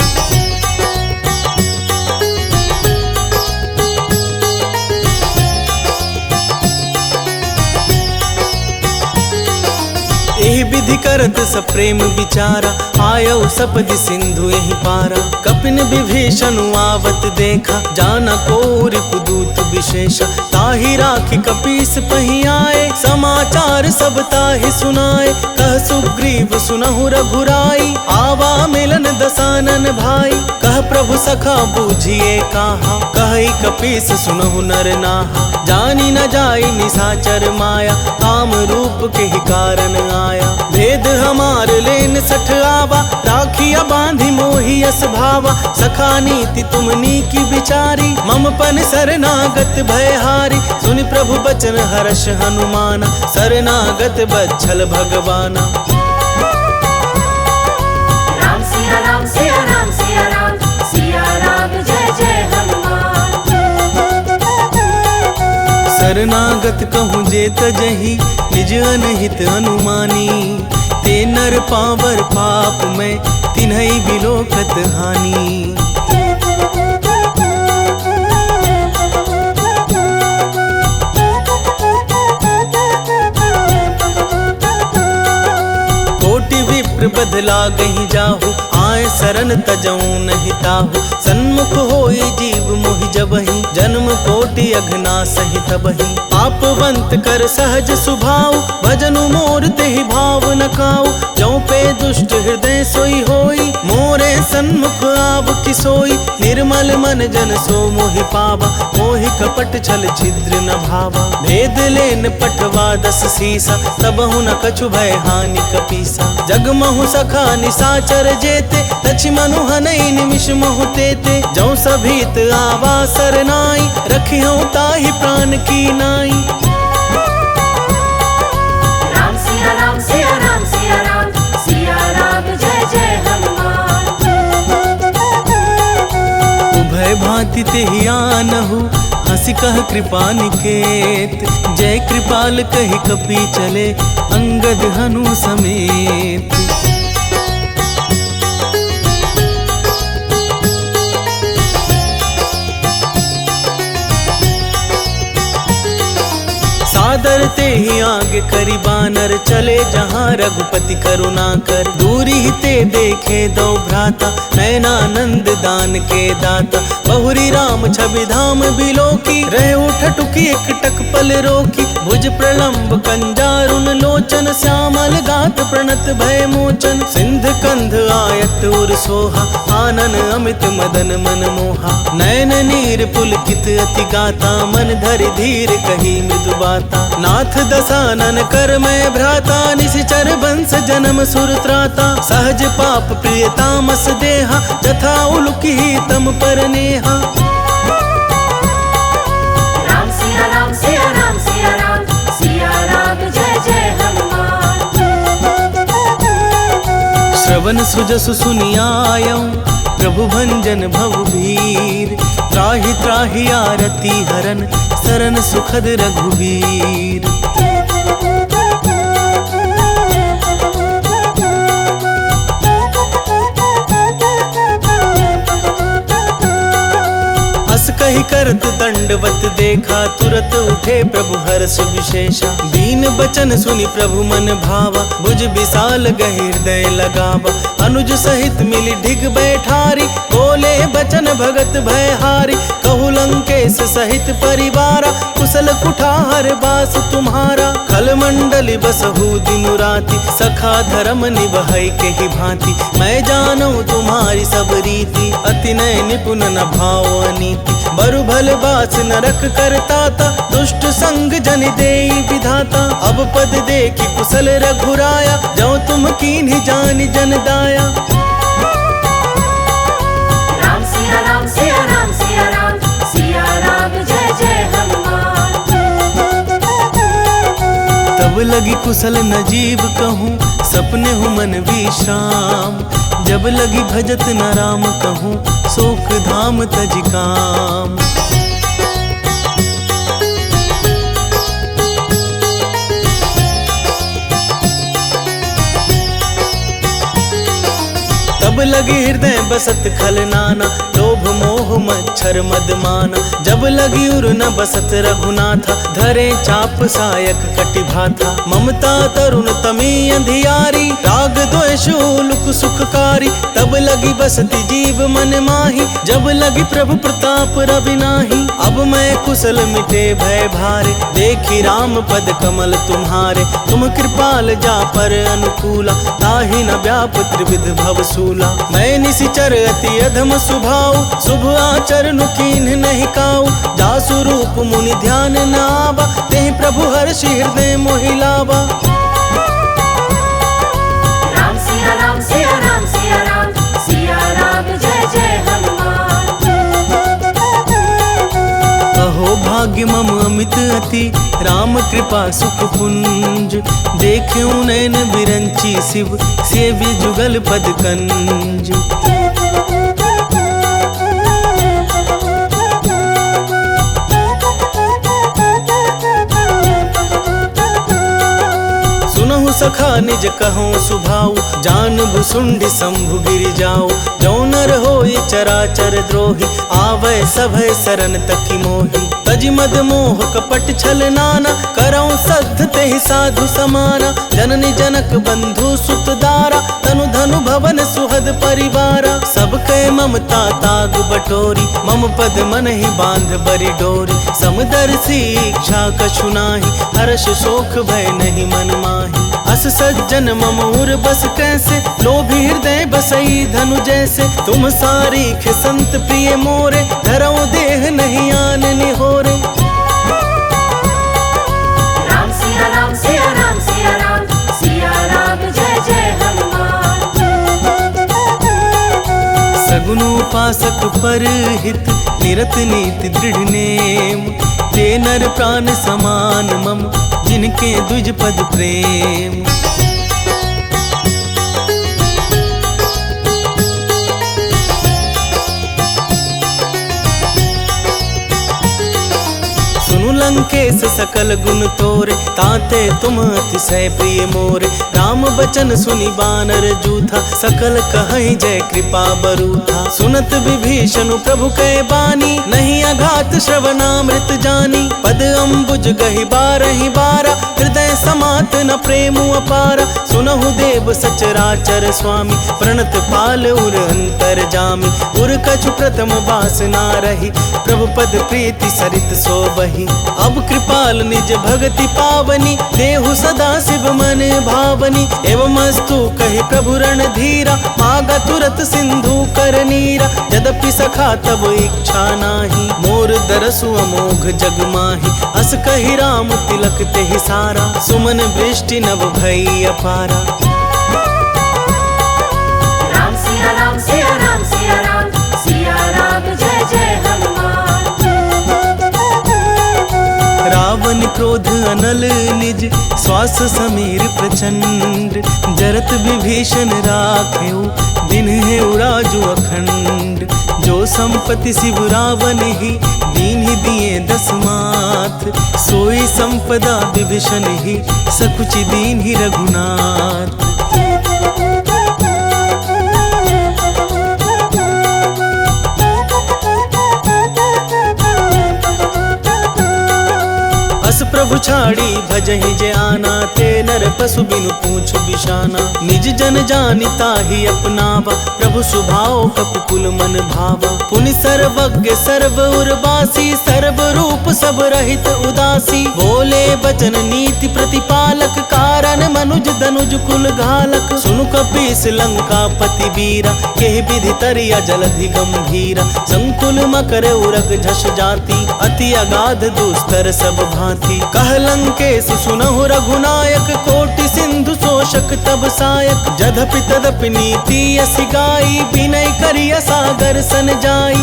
एहि विधि करत सप्रेम विचारा, आयौ सपदि सिंधु यही पारा। कपिन विभीषण आवत देखा, जाना को रिपुदूत विशेषा। ताहि राखि कपीस पहि आए, समाचार सब ताहि सुनाए। कह सुग्रीव सुनहु रघुराई, आवा मिलन दसानन भाई। कह प्रभु सखा बूझिए कहा, कहि कपीस सुनहु नर नाहा। जानी न जाई निशाचर माया, काम रूप के ही कारण आया। भेद हमार लेन सठ आवा, राखिया बांधी मोहि यस भावा। सखा नीति तुमनी की विचारी, मम पन शरणागत भयहारी। सुनि प्रभु बचन हर्ष हनुमाना, शरणागत बच्छल भगवाना। राम सिया राम सिया राम सिया राम, सिया राम जय जय हनुमान। शरणागत कहूँ जे तजहि, निज अनहित अनुमानी। ते नर पावर पाप में, तिन्हई बिलोकत हानि। कोटि विप्र बदला गही जाहु, आए शरण तजऊ नहीं ताहु। सन्मुख होई जीव मोहि जबहि, जन्म कोटि अघना सहित बही पापवंत कर सहज सुभाव भजनु मोर तेहि भाव न काऊ जो पे दुष्ट हृदय सोई होई मोरे सन्मुख आव किसोई निर्मल मन जन सो मोहि पावा मोहि कपट छल छिद्र न भावा भेद लेन पठवा 10 सीसा तबहु न कछु भय हानि कपीसा जगमहु सखा निसाचर जेते लक्ष्मणु हनई निमिष महु तेते जो सभीत आवा सरनाई रखियो ताहि प्राण की नाई। राम सिया राम सिया राम सिया राम सिया राम जय जय हनुमान। उभय भांति तेहि आनहु हंसी कह कृपा निकेत जय कृपाल कहि कपि चले अंगद हनु समेत। सादर ते ही आगे करी बानर चले जहाँ रघुपति करुणा कर दूरी ही ते देखे दो भ्राता नयनानंद दान के दाता बहुरी राम छवि धाम बिलोकी रहे उठ टुकी एक टक पल रोकी भुज प्रलंब कंजारुन लोचन श्यामल गात प्रणत भय मोचन सिंध कंध आयत उर सोहा आनन अमित मदन मन मोहा नयन नीर पुलकित अति गाता मन धरि धीर कही मृदु बाता नाथ दसानन कर मैं भ्राता निशिचर बंस जन्म सुर त्राता सहज पाप प्रिय तामस देहा जथा उलुकी तम पर नेहा। राम सिया राम सिया राम सिया राम सिया राम जय जय हनुमान। श्रवण सुजसु सुनियायं प्रभु भंजन भव भीर त्राहि त्राहि आरती हरन सरन सुखद रघुवीर। हस कहि करत दंडवत देखा तुरत उठे प्रभु हर्ष विशेषा दीन बचन सुनि प्रभु मन भावा भुज विशाल गहि हृदय लगावा अनुज सहित मिली ढिग बैठारी बोले बचन भगत भय हारी कहु लंकेश सहित परिवारा कुशल कुठार बास तुम्हारा खल मंडली बसहु दिनु राति सखा धर्म निभई के ही भांति मैं जानू तुम्हारी सब रीति अति नय निपुण न भाव अनीति बरु भल बास नरक करताता दुष्ट संग जन देई विधाता अब पद देखी कुशल रघुराया जो तुम कीन्ही जानि जन दाया। राम सिया राम सिया राम सिया राम सिया राम जय जय हनुमान। तब लगी कुशल नजीब कहूँ सपने हूँ मन विश्राम जब लगी भजत न राम कहूँ शोक धाम तज काम। तब लगी हृदय बसत खल नाना लोभ मोह मच्छर मद माना जब लगी उर न बसत रघुनाथा धरे चाप सायक कटि भाथा ममता तरुण तमी अंधियारी राग द्वेष लुक सुखकारी तब लगी बसती जीव मन माही जब लगी प्रभु प्रताप रवि नाही। अब मैं कुशल मिटे भय भारे देखी राम पद कमल तुम्हारे तुम कृपाल जा पर अनुकूला ताहि न व्याप त्रिविध भवसूला मैं निशिचर अति अधम सुभाव शुभ आचरण कीन्ह नहीं काऊ जासु रूप मुनि ध्यान न आवा तेहि प्रभु हर्षि हृदय मोहिलावा। राम सिया राम सिया राम सिया राम सिया राम जय जय हनुमान। अहो भाग्य मम अमित अति राम कृपा सुख पुंज देख्यूं नैन बिरंची शिव सेव्य जुगल पद कंज। सुनहु सखा निज कहूँ सुभाऊ जान भुसुंडी शंभु गिरि जाओ जो नर होई चराचर द्रोही आवै सभय सरन तकी मोही। तजि मद मोह कपट छल नाना, करऊं सद्ध तेहि साधु समाना। जननी जनक बंधु सुत दारा, तनु धनु भवन सुहद परिवारा। सब कह ममता ताग बटोरी, मम पद मन ही बांध बरी डोरी। समदर्शी इच्छा कछु नाही, हर्ष शोक भय नहीं मन माही। अस सज्जन मम उर बस कैसे, लोभी हृदय बसई धनु जैसे। तुम सारीख संत प्रिय मोरे, धरऊं देह नहीं आन निहोरे। राम सिया राम सिया राम सिया राम, सिया राम जय जय हनुमान। सगुन उपासक पर हित, निरत नीति दृढ़ नेम। ते नर प्राण समान मम, जिनके द्विज पद प्रेम। सुनु लंकेश सकल गुण तोरे, ताते तुम अतिशय प्रिय मोरे। राम बचन सुनि बानर जूथा, सकल कहै जय कृपा बरूथा। सुनत विभीषण प्रभु कै बानी, नहीं अघात श्रवणामृत जानी। पद अम्बुज गहि बारहि बारा, हृदय समात न प्रेम अपारा। सुनहु देव सचराचर स्वामी, प्रणत पाल उर अंतर जामी। उर कछु प्रथम बासना रही, प्रभु पद प्रीति सरित सोबहि। अब कृपाल निज भगति पावनी, देहु सदा शिव मन भावनी। एवं अस्तु कहि प्रभु रणधीरा, मागा तुरत सिंधु कर नीरा। यद्यपि सखा तब इच्छा नाही, मोर दरसु अमोघ जग माही। अस कहि राम तिलक तेहि सारा, सुमन वृष्टि नभ भई अपारा। राम सिया राम सिया राम सिया राम, सिया राम जय जय हनुमान। रावण क्रोध अनल निज, श्वास समीर प्रचंड। जरत विभीषण राखेउ, दिन है उराजु अखंड। जो संपत्ति शिव रावण ही, दीन ही दिए दस माथ। सोई संपदा विभीषण ही, सकुचि दीन ही रघुनाथ। अस प्रभु छाड़ी भजहि जे आना, ते नर पशु बिनु पूछ बिशाना। निज जन जानिता ही अपनावा, प्रभु सुभाव कपिकुल मन भावा। पुनि सर्वज्ञ सर्व उर्वासी, सर्व रूप सब रहित उदासी। बोले बचन नीति प्रतिपालक, कारण मनुज धनुज कुल घालक। सुनु कपीस लंका पति वीरा, केहि विधि तरिया जलधि गंभीरा। संकुल मकर उरग झष जाति, अति अगाध दुस्तर सब भांति। कह लंकेश सुनहु रघुनायक, कोटि सिंधु शोषक तब सायक। जधपि तदपि नीति यसी गाई, विनय करिय सागर सन जाई।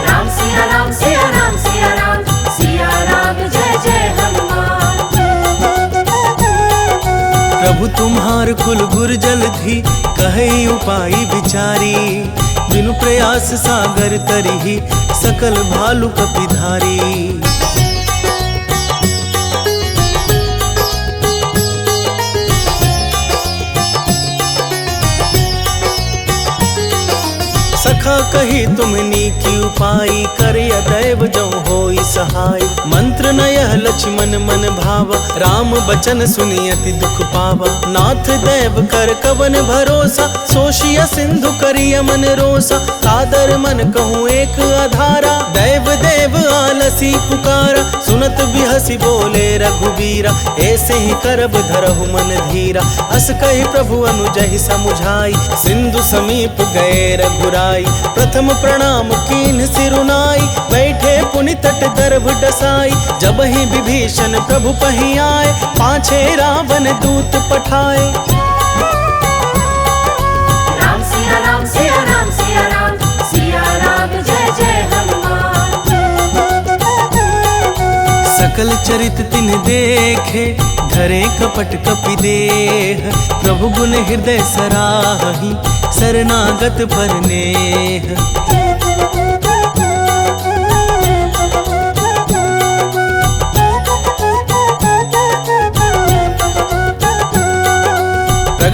राम सिया राम सिया राम सिया राम, सिया राम जय जय हनुमान। प्रभु तुम्हार कुल गुर जलधि, कहे उपाय विचारी। बिनु प्रयास सागर तरिहि, सकल भालु कपिधारी। सखा कही तुमनी की उपाय, कर दैव जो होई सहाय। मंत्र न यह लक्ष्मण मन भावा, राम बचन सुनि अति दुख पावा। नाथ देव कर कवन भरोसा, सोशिय सिंधु करिय मन रोसा। सादर मन कहूँ एक आधारा, दैव देव आलसी पुकारा। सुनत बिहसी बोले रघुबीरा, ऐसे ही करब धरहु मन धीरा। अस कहि प्रभु अनुजहि समुझाई, सिंधु समीप गए रघुराई। प्रथम प्रणाम कीन्ह सिरुनाई, बैठे पुनि तट दर्भ डसाई। जब ही विभीषण प्रभु पहि आए, पाछे रावण दूत पठाए। राम सिया राम सिया राम सिया राम, सिया राम जय जय हनुमान। सकल चरित तिन्ह देखे, धरे कपट कपि देह। प्रभु गुण हृदय सराहि, शरणागत पर नेह।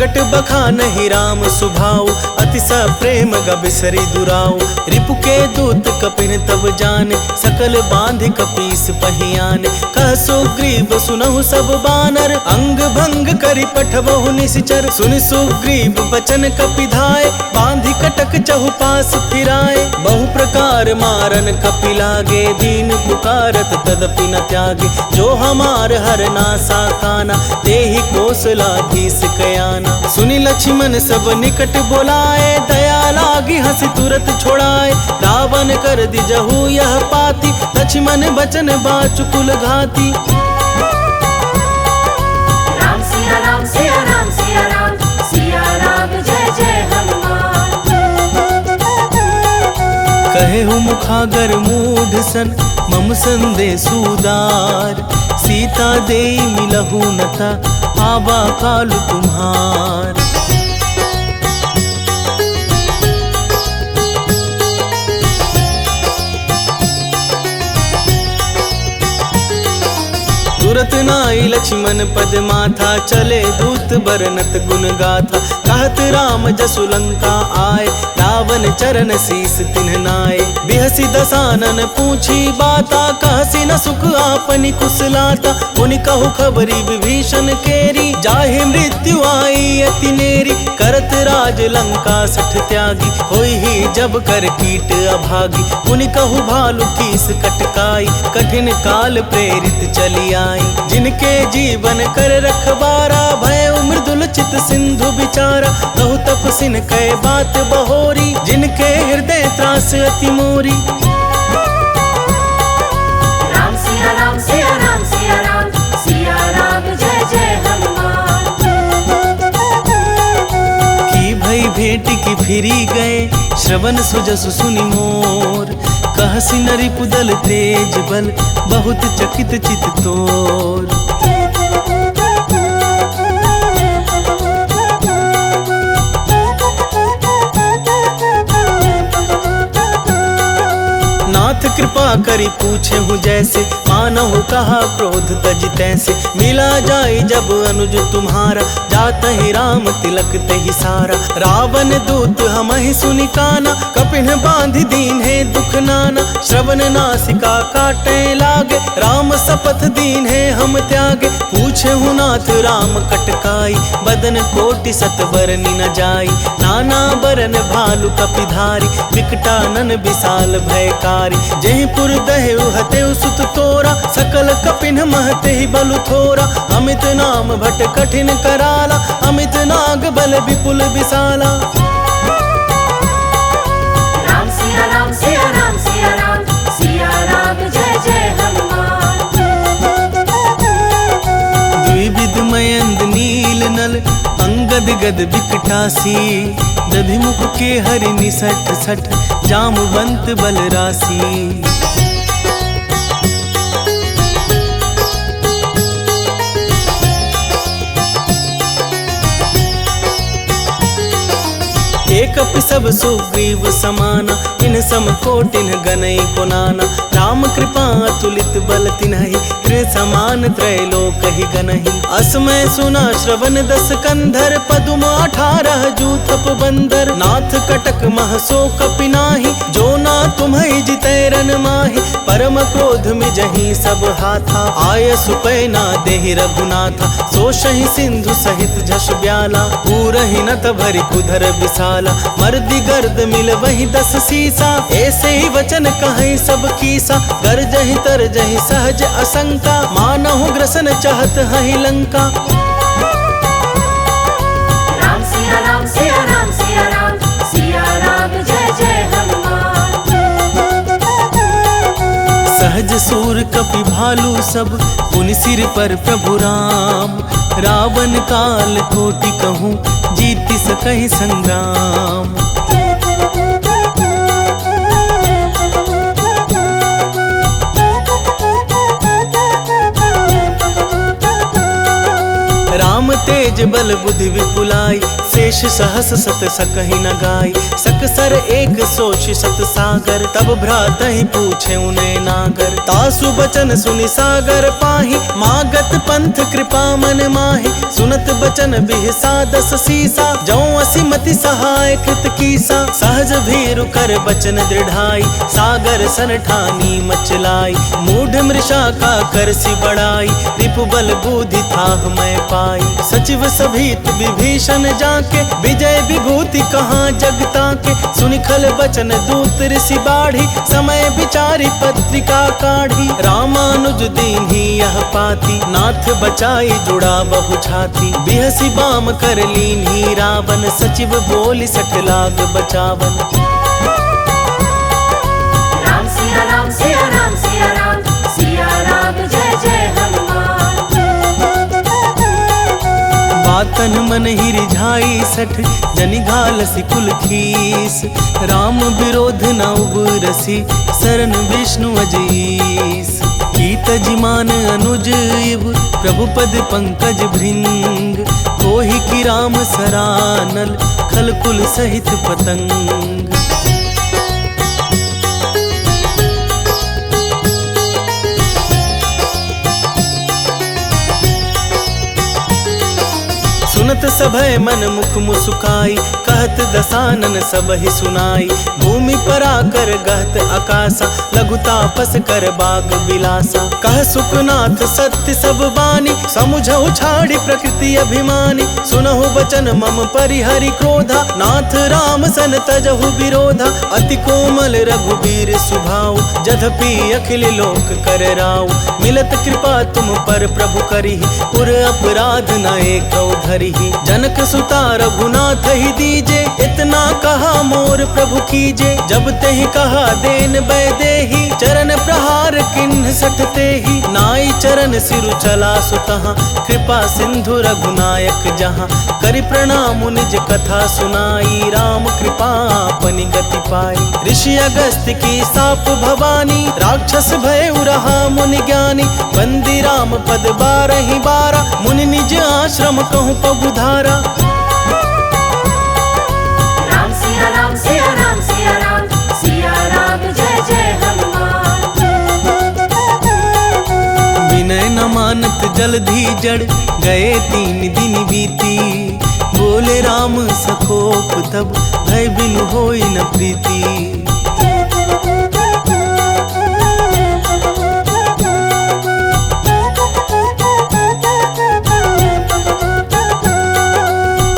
प्रगट बखा नहीं राम सुभाऊ, अतिशय प्रेम ग बिसरी दुराऊ। रिपु के दूत कपिन तब जाने, सकल बांध कपीस पहियाने। कह सुग्रीव सुनहु सब बानर, अंग भंग करि पठबहु निश्चर। सुन सुग्रीव बचन कपिधाय, बांधि कटक चहुपास फिराए। बहु प्रकार मारन कपि लागे, दीन पुकारत तदपि न त्यागे। जो हमार हर नासा खाना, देहि कौशलाधीश कयाना। सुनि लक्ष्मण सब निकट बोलाए, दया लागी हंसी तुरत छोड़ाए। रावण कर दिजहु यह पाती, लक्ष्मण बचन बाचुकुल घाती। राम सिया राम सिया राम सिया राम, सिया राम जय जय हनुमान। कहे हूँ मुखागर मूढ़ सन, मम संदेश उदार। सीता दे मिलहु नता, आबा कालु तुम्हार। तुरत नाई लक्ष्मण पद माथा, चले दूत बरनत गुण गाथा। कहत राम जसु लंका आए, रावण चरण शीस तिन्ह नाए। बिहसी दसानन पूछी बाता, कहसी न सुख आपनि कुशलाता। पुनि कहु खबरी विभीषण केरी, जाहि मृत्यु आई अति नेरी। करत राज लंका सठ त्यागी, होई ही जब कर कीट अभागी। पुनि कहु भालु कीस कटकाई, कठिन काल प्रेरित चली आई। जिनके जीवन कर रखबारा, भय मृदुल चित सिंधु बिचारा। कहु तपसिन कै बात बहोरी, जिनके हृदय त्रास अति मोरी। राम सिया राम सिया राम सिया राम, सिया राम जय जय हनुमान। की भई भेंट की फिरी गए, श्रवण सुजसु सुनि मोर। कहसी नरि पुदल तेज बल, बहुत चकित चित तोर। नाथ कृपा करी पूछे हूँ जैसे, मानहु कहा क्रोध तज तैसे। मिला जाई जब अनुज तुम्हारा, जात ही राम तिलक तहि सारा। रावण दूत हमहि सुनि काना, कपिन बांधि दीन है दुख नाना। श्रवण नासिका काटे लागे, राम शपथ दीन है हम त्यागे। पूछे हूँ नाथ राम कटकाई, बदन कोटि सत बरनि न जाई। नाना बरन भालु कपिधारी, विकटानन विशाल भयकारी। जहि पुर दहेउ हतेउ सुत तोरा, सकल कपिन महते ही बलु थोरा। अमित नाम भट कठिन कराला, अमित नाग बल विपुल विशाला। राम सिया राम सिया राम सिया राम, सिया राम जय जय हनुमान। द्विविध मयंद नील नल, अंगद गद विकटासी। दधिमुख के हरि निसठ सठ, जामवंत बल राशि। एक सब सुग्रीव समाना, इन सम कोटिन गनई को नाना। राम कृपा अतुलित बल तिन्हि, कृ समान त्रैलोक ही गनहि। असमय सुना श्रवण दस कंधर, पदुम 18 जूथप बंदर। नाथ कटक मह सो कपि नाही, जो ना तुम्हि जितैरन माहि। परम क्रोध में जही सब हाथा, आय सुपैना देहि रघुनाथा। सोषहि सिंधु सहित झस ब्याला, पूरहि नत भरि कुधर विशाला। मर्दि गर्द मिल वही 10 सीसा, ऐसे ही वचन कहीं सब कीसा। गरजहि तरजहि सहज असंका, मानहु ग्रसन चाहत हहि लंका। राम सिया राम सिया राम सिया राम, सिया राम जय जय हनुमान। सहज सूर कपि भालू सब, पुनि सिर पर प्रभु राम। रावण काल कोटि कहूँ, जीति सकहि संग्राम। राम तेज तेज बल बुद्धि विपुलाई, शेष सहस सत सकहि न गाई। सकसर एक सोच सत सागर, तब भ्रातहि पूछे उन्हें नागर। तासु बचन सुनि सागर पाहि, मागत पंथ कृपा मन माहि। सुनत बचन बिहसा दस सीसा, जौं असिमति सहाय कृत कीसा। सहज भीरु कर बचन दृढ़ाई, सागर सन ठानी मचलाई। मूढ़ मृषा का करसी बढ़ाई, रिपु बल बुद्धि थाह मैं पाई। सचिव सभीत विभीषण जाके, विजय विभूति कहाँ जगता के। सुनि खल बचन दूत ऋषि बाढ़ी, समय विचारी पत्रिका काढ़ी। रामानुज दीन्ही यह पाती, नाथ बचाई जुड़ा बहु छाती। बिहसी बाम कर लीन्ही रावण, सचिव बोली सठ लाग बचावन। राम सिया राम सिया राम सिया राम, सिया राम जय जय हनुमान। बातन मन ही रिझाई सठ, जनि घालसी कुल खीस। राम विरोध न उबरसी, शरण विष्णु अजीस। कीत जिमान अनुज इव, प्रभु पद पंकज भृंग। कोहि की राम सरानल, खल कुल सहित पतंग। सुनत सभय मन मुख मुसुकाई, कहत दसानन सबहि सुनाई। भूमि पर आकर गहत आकाशा, लघु तापस कर बाग बिलासा। कह सुखनाथ सत्य सब बानी, समुझहु छाड़ी प्रकृति अभिमानी। सुनहु बचन मम परिहरि क्रोधा, नाथ राम सन तजहु विरोधा। अति कोमल रघुबीर सुभाऊ, जधपि अखिल लोक कर राऊ। मिलत कृपा तुम पर प्रभु करिहि, पुर अपराध न एकौ धरिहि। जनक सुता रघुनाथ ही दीजे, इतना कहा मोर प्रभु कीजे। जब तेहि कहा देन बैदेही, चरण प्रहार किन्ह सठते ही। नाई चरण सिरु चला सुतहाँ, कृपा सिंधु रघुनायक जहाँ। करि प्रणाम निज कथा सुनाई, राम कृपा अपनी गति पाई। ऋषि अगस्त्य की साप भवानी, राक्षस भय उरहा मुनि ज्ञानी। बंदी राम पद बारहि बारा, मुनि निज आश्रम कहूँ पबुधारा। राम सिया राम सिया राम सिया राम, सिया राम जय जय हनुमान। विनय न मानत जलधि जड़, गए 3 दिन बीती। बोले राम सकोप तब, भय बिनु होई न प्रीति।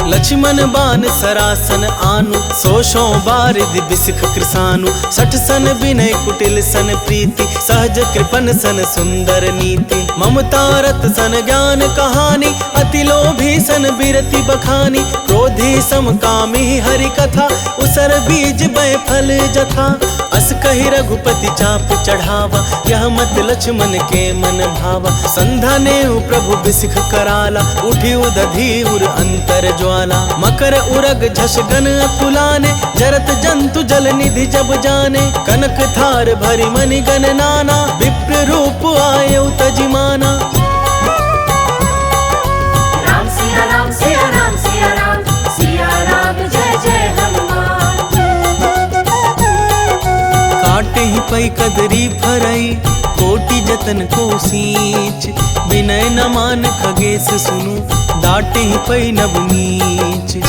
लक्ष्मण बान सरासन आनु, सोशों बारिद बिसिख कृसानु। सठ सन विनय कुटिल सन प्रीति, सहज कृपन सन सुंदर नीति। ममता रत सन ज्ञान कहानी, अति लोभी सन बिरति बखानी। क्रोधी सम कामी हरि कथा, उसर बीज बै फल जथा। अस कहि रघुपति चाप चढ़ावा, यह मत लक्ष्मण के मन भावा। संधा नेउ प्रभु बिसिख कराला, उठी उदधि उर अंतर ज्वाला। मकर उरग झस गन अकुलाने, जरत जंतु जल निधि जब जाने। कनक थार भरि मनि गन नाना, विप्र रूप आयउ तजिमाना। राम सिया राम सिया राम सिया राम, सिया राम जय जय हनुमान। काटे ही पै कदरी फरई, कोटि जतन को सींच। विनय न मान खगेश सुनु, डाटे ही पै नब नीच।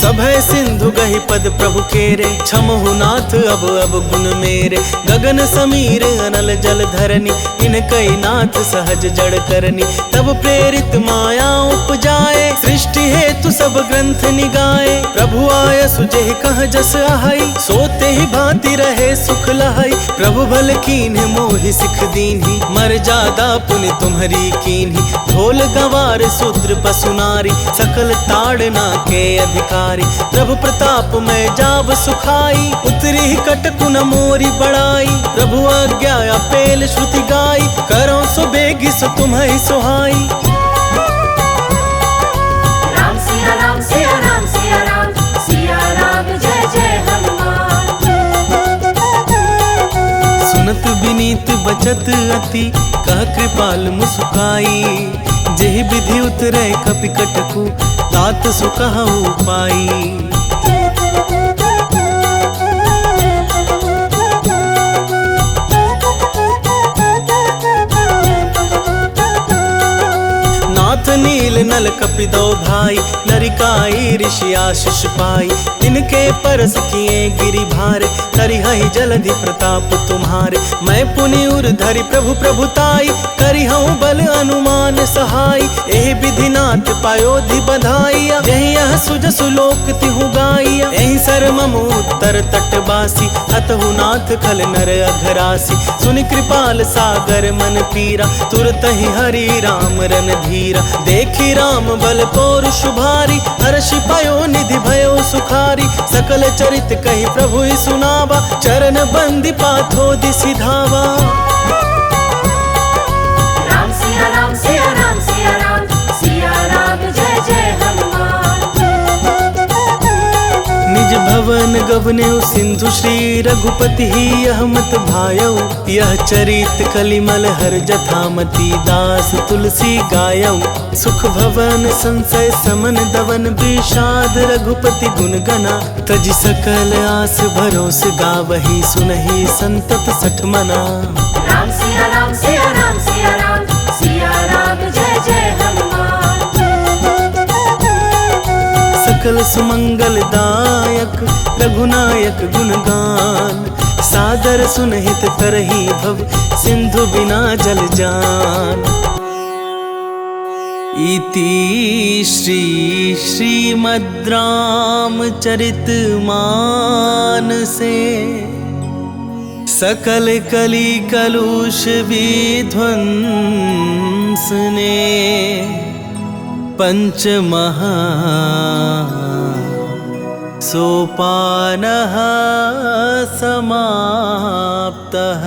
सभय सिंधु गहि पद प्रभु केरे, क्षमहु नाथ अब गुण मेरे। गगन समीर अनल जल धरनी, इनकई नाथ सहज जड़ करनी। तब प्रेरित माया उपजाए, सृष्टि हेतु सब ग्रंथ निगाए। प्रभु आय सुजेहि कह जस आहई, सोते ही भांति रहे सुख लहई। प्रभु भल कीन्ह मोहि सिख दीन्ही, मर जादा पुनि तुम्हरी कीन्ही। ढोल गवार शूद्र पशु नारी, सकल ताड़ना के अधिकारी। प्रभु प्रताप में जाव सुखाई, उतरी कटकु न मोरी बड़ाई। प्रभु आज्ञा अपेल श्रुति गाई, करो सो बेगी सो तुम्हें सुहाई। राम सिया राम सिया राम सिया राम, सिया राम जय जय हनुमान। बचत अति कह कृपाल मुस्काई। जेहि विधि उतरे कपिकटकु तात सुकहु पाई। नाथ नील नल कपिदो भाई लरिकाई ऋषि आशीष पाई। तिनके परस किए गिरि भारे करिहहि जलधि प्रताप तुम्हारे। मैं पुनि उर धरि प्रभु प्रभुताई करिहऊँ बल अनुमान सहाय। एहि विधि नाथ पायोधि बधाइया जहि यह सुज सुलोक तिहु गाइया। एहि सर मम उत्तर तटवासी अतहु नाथ खल नर अघरासी। सुनि कृपाल सागर मन पीरा तुरतहि हरि राम रन धीरा। देखी राम बल पौरुष भारी हर्षि पायो निधि भयो सुखारी। सकल चरित कहि प्रभु ही सुनावा चरण बंदी पाथो दिसि धावा। राम सिया राम सिया राम सिया राम सिया राम जय जय हनुमान। निज भवन गवने सिंधु श्री रघुपति ही यह मत भायौ। यह चरित कलिमल हर जथामति दास तुलसी गायौ। सुख भवन संशय समन दवन विषाद रघुपति गुण गना। तज सकल आस भरोस गावही सुनहि संतत सठ मना। राम सिया राम सिया राम सिया राम सिया राम जय जय हनुमान। सकल सुमंगल दायक रघुनायक गुणगान। सादर सुनहित तरही भव सिंधु बिना जल जान। इति श्री श्रीमद् रामचरित मानसे सकल कली कलुष विध्वंसने। पंचमहा सोपानः समाप्तः।